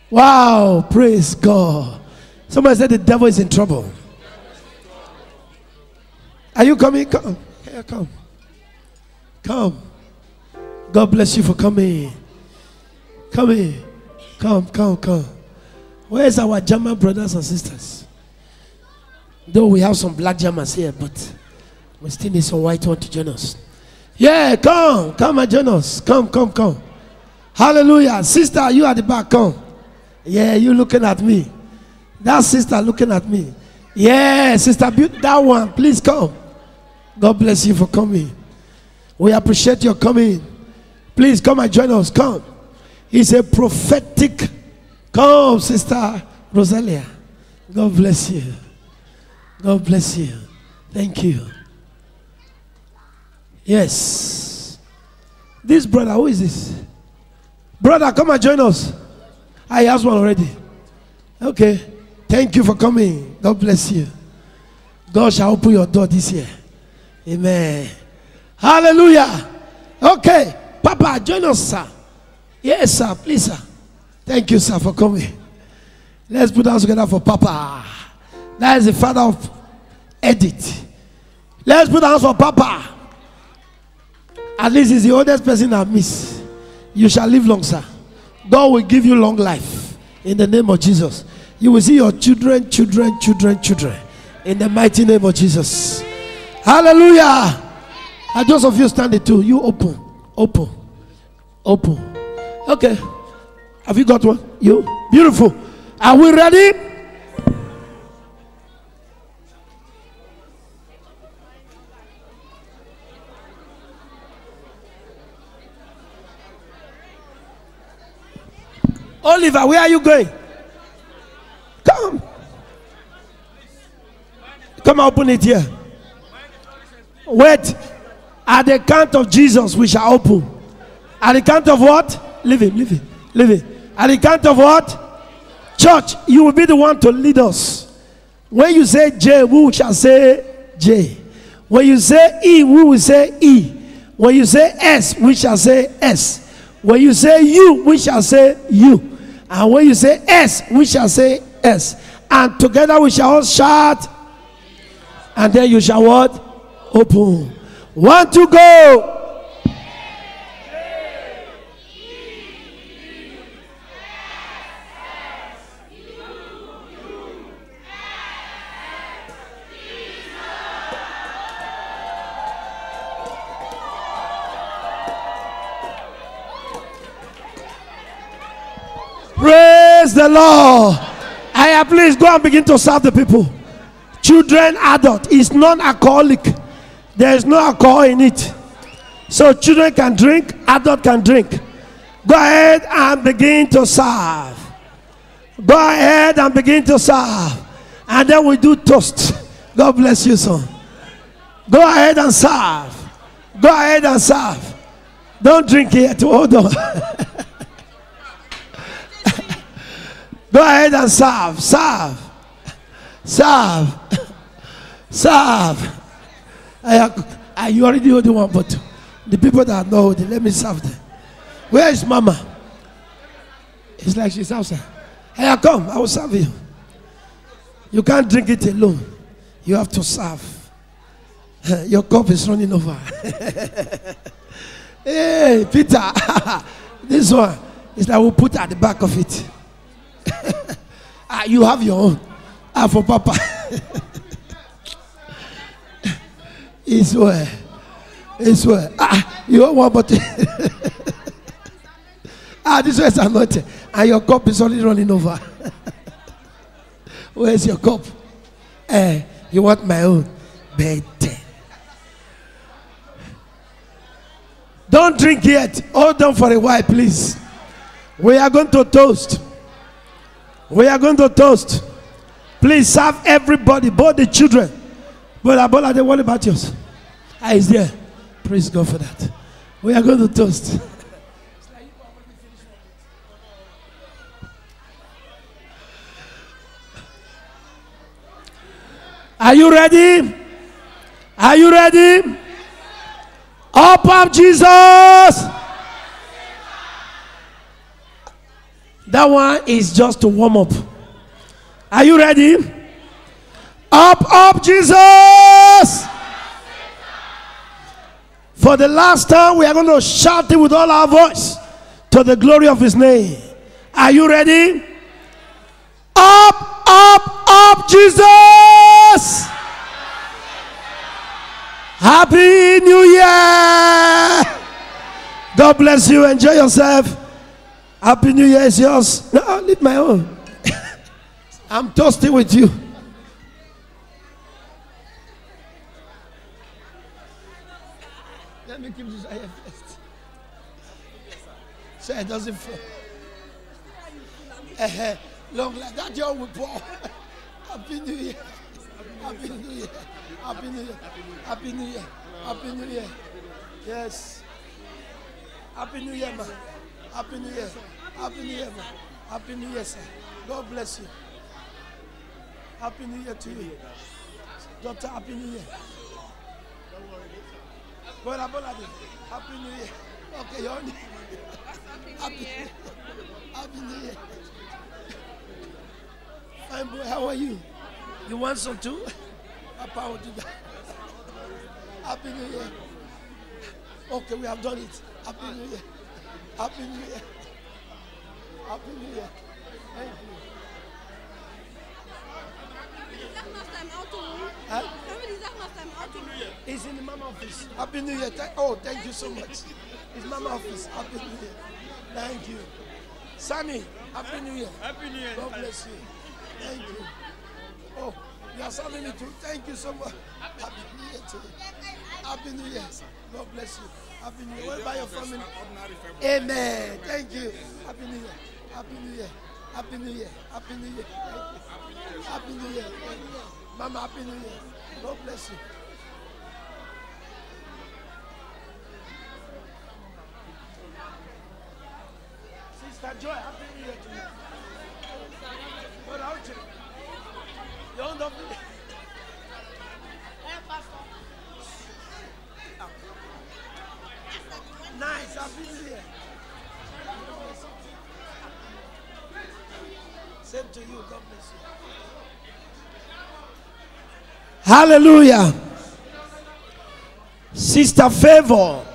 Wow, praise God. Somebody said the devil is in trouble. Are you coming? Come. Here, come. God bless you for coming. Come. Where's our German brothers and sisters? Though we have some black Germans here, but we still need some white one to join us. Yeah, come and join us. Come. Hallelujah. Sister, you at the back, come. Yeah, you looking at me. That sister looking at me. Yeah, sister, that one, please come. God bless you for coming. We appreciate your coming. Please come and join us. Come. It's a prophetic. Come, sister Rosalia. God bless you. God bless you. Thank you. Yes. This brother, who is this? Brother, come and join us. I asked one already. Okay. Thank you for coming. God bless you. God shall open your door this year. Amen. Hallelujah. Okay. Papa, join us, sir. Yes, sir. Please, sir. Thank you, sir, for coming. Let's put hands together for Papa. That is the father of Edith. Let's put hands for Papa. At least he's the oldest person I've missed. You shall live long, sir. God will give you long life. In the name of Jesus. You will see your children. In the mighty name of Jesus. Hallelujah. And those of you standing too, you open. Okay. Have you got one? You? Beautiful. Are we ready? Oliver, where are you going? Come and open it here. Wait. At the count of Jesus, we shall open. At the count of what? Leave it. At the count of what? Church, you will be the one to lead us. When you say J, we shall say J. When you say E, we will say E. When you say S, we shall say S. When you say U, we shall say U. And when you say S, we shall say S. And together we shall all shout. And then you shall what? Open. 1, 2, go. Praise the Lord. Please go and begin to serve the people. Children, adult. It's non-alcoholic. There is no alcohol in it. So children can drink, adult can drink. Go ahead and begin to serve. Go ahead and begin to serve. And then we do toast. God bless you, son. Go ahead and serve. Go ahead and serve. Don't drink yet. Hold on. Go ahead and serve. Serve. Serve. Serve. You already hold one, but the people that are not holding, let me serve them. Where is Mama? It's like she's outside. Hey, come. I will serve you. You can't drink it alone. You have to serve. Your cup is running over. Hey, Peter. This one is like we'll put at the back of it. You have your own. For Papa. It's where. It's where. You want one bottle. This one is anointed. And your cup is only running over. Where's your cup? You want my own? Better. Don't drink yet. Hold on for a while, please. We are going to toast. We are going to toast. Please serve everybody, both the children. But Abola, what about yours? Is there? Praise God for that. We are going to toast. Are you ready? Are you ready? Up, Jesus! That one is just to warm up. Are you ready? Up, Jesus! For the last time, we are going to shout it with all our voice to the glory of His name. Are you ready? Up, Jesus! Happy New Year! God bless you. Enjoy yourself. Happy New Year is yours. No, I'll leave my own. I'm toasting with you. Let me keep this eye first. So it doesn't fall. Long like that, you will pour. Happy New Year. Happy New Year. Happy New Year. Happy New Year. Happy New Year. Yes. Happy New Year, man. Happy New Year. Happy New Year, man. Happy New Year, sir. God bless you. Happy New Year to you. Doctor, Happy New Year. Well, Happy New Year. Okay, you're on. Happy New Year. Happy New Year. Fine boy, how are you? You want some too? Papa will do that. Happy New Year. Okay, we have done it. Happy New Year. Happy New Year. Happy New Year. Thank you. It's in the Mama office. Happy New Year. Thank you so much. It's Mama office. Happy New Year. Thank you. Sammy, Happy New Year. Happy New Year. God bless you. Thank you. Oh, you are serving me too. Thank you so much. Happy New Year to you. Happy New Year. God bless you. Happy New Year. What about your family? Amen. Thank you. Happy New Year. Happy New Year. Happy New Year. Happy New Year. Happy New Year. Mama, Happy New Year. God bless you. Sister Joy, Happy New Year to you. What out you? You don't know me. Nice, Happy New Year. Same to you, God bless you. Hallelujah. Sister Favor.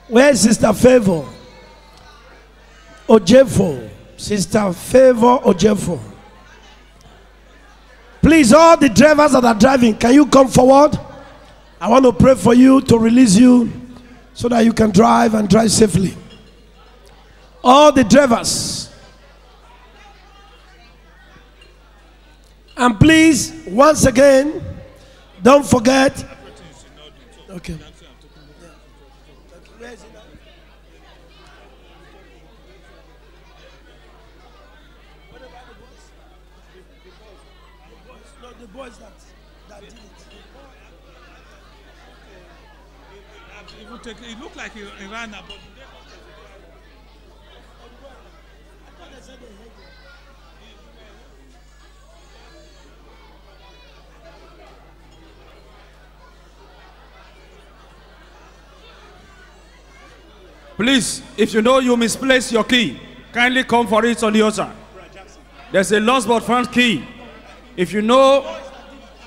Where is Sister Favor? Ojefo. Sister Favor Ojefo. Please, all the drivers that are driving, can you come forward? I want to pray for you to release you so that you can drive and drive safely. All the drivers. And please, once again, don't forget. Okay. Where is it now? What about the boys? No, the boys that did it. It looked like he ran up. Please, if you know you misplaced your key, kindly come for it on the altar. There's a lost but found key. If you know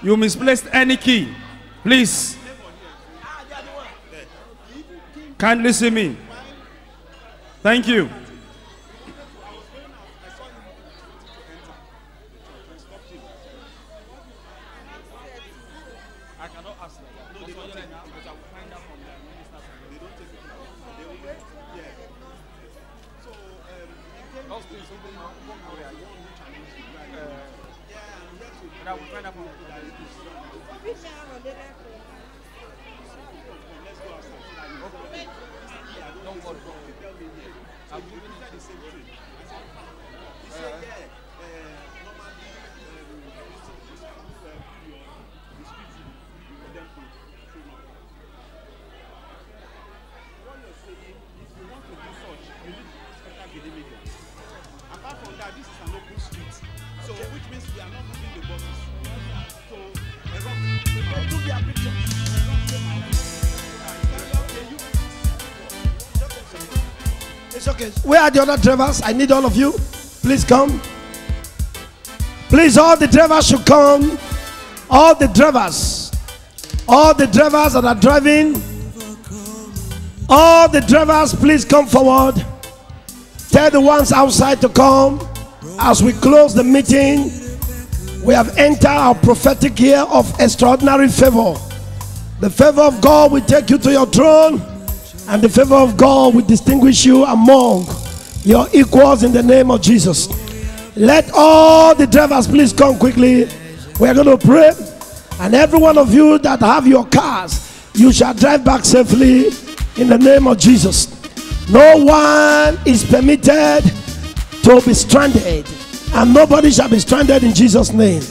you misplaced any key, please, kindly see me. Thank you. It's okay. Where are the other drivers? I need all of you. Please come. Please, all the drivers should come. All the drivers. All the drivers that are driving. All the drivers, please come forward. Tell the ones outside to come. As we close the meeting, we have entered our prophetic year of extraordinary favor. The favor of God will take you to your throne, and the favor of God will distinguish you among your equals in the name of Jesus. Let all the drivers please come quickly. We are going to pray, and every one of you that have your cars, you shall drive back safely in the name of Jesus. No one is permitted to be stranded, and nobody shall be stranded in Jesus' name.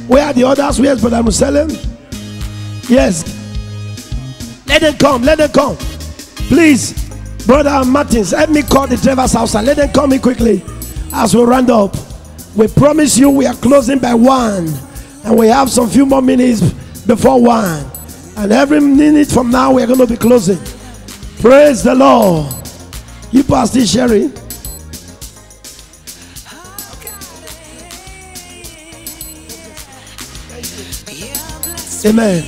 Where are the others? Where's Brother Musalem? Yes. Let them come. Let them come. Please, Brother Martins, help me call the drivers outside. Let them come in quickly as we round up. We promise you we are closing by 1, and we have some few more minutes before 1. And every minute from now we are going to be closing. Praise the Lord. You are still sharing. Amen.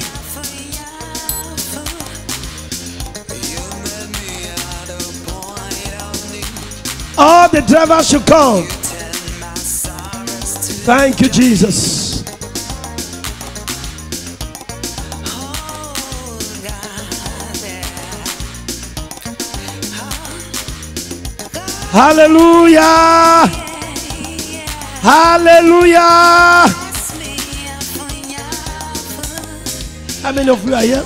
All the drivers should come. Thank you, Jesus. Hallelujah. Hallelujah. How many of you are here?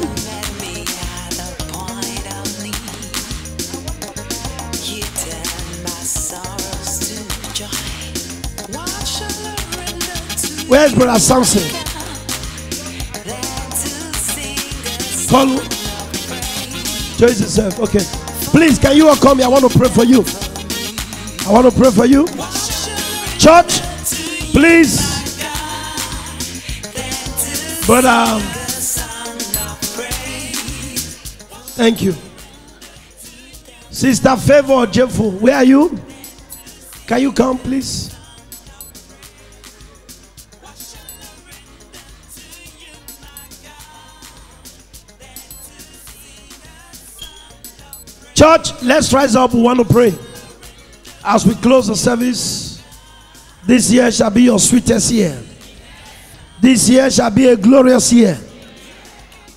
Where's Brother Samson? Call. Choose yourself. Okay. Please, can you all come here? I want to pray for you. I want to pray for you. Church, please. Brother. Thank you. Sister Favor Ojefo, where are you? Can you come, please? Church, let's rise up. We want to pray. As we close the service, this year shall be your sweetest year. This year shall be a glorious year.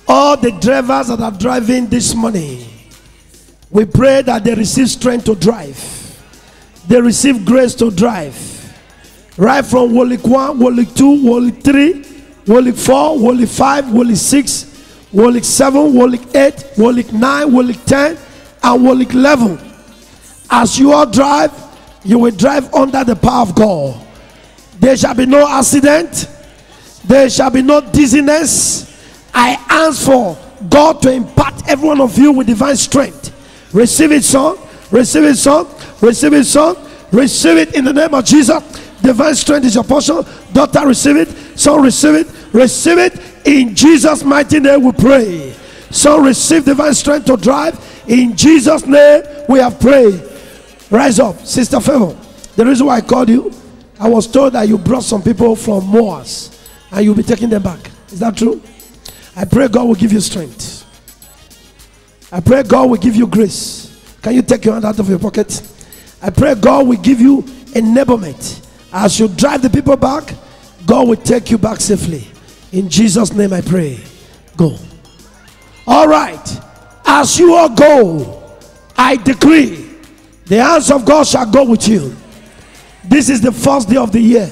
All the drivers that are driving this morning, we pray that they receive strength to drive. They receive grace to drive. Right from Wolik 1, Wolik 2, Wolik 3, Wolik 4, Wolik 5, Wolik 6, Wolik 7, Wolik 8, Wolik 9, Wolik 10, and Wolik 11. As you all drive, you will drive under the power of God. There shall be no accident. There shall be no dizziness. I ask for God to impart every one of you with divine strength. Receive it, son. Receive it, son. Receive it, son. Receive it in the name of Jesus. Divine strength is your portion. Daughter, receive it. Son, receive it. Receive it. In Jesus' mighty name we pray. Son, receive divine strength to drive. In Jesus' name we have prayed. Rise up. Sister Favor, the reason why I called you, I was told that you brought some people from Moas and you'll be taking them back. Is that true? I pray God will give you strength. I pray God will give you grace. Can you take your hand out of your pocket? I pray God will give you enablement. As you drive the people back, God will take you back safely. In Jesus' name I pray. Go. All right. As you all go, I decree the hands of God shall go with you. This is the first day of the year.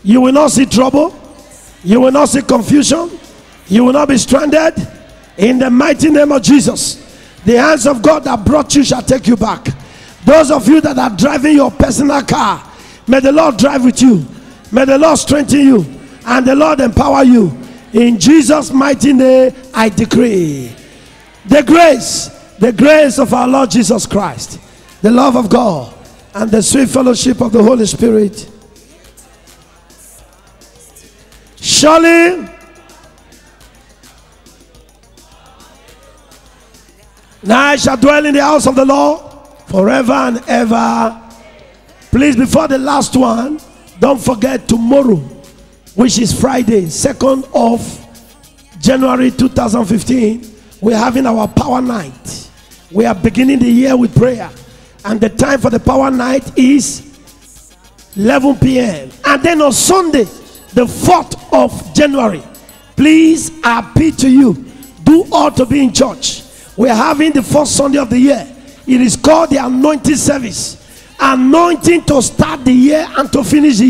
You will not see trouble. You will not see confusion. You will not be stranded. In the mighty name of Jesus, the hands of God that brought you shall take you back. Those of you that are driving your personal car, may the Lord drive with you. May the Lord strengthen you and the Lord empower you. In Jesus' mighty name I decree the grace of our Lord Jesus Christ, the love of God, and the sweet fellowship of the Holy Spirit. Surely now I shall dwell in the house of the Lord forever and ever. Please, before the last one, don't forget tomorrow, which is Friday, 2nd of January 2015, we're having our power night. We are beginning the year with prayer, and the time for the power night is 11 p.m. and then on Sunday, the 4th of January, please, I appeal to you, do all to be in church. We are having the first Sunday of the year. It is called the anointing service. Anointing to start the year and to finish the year.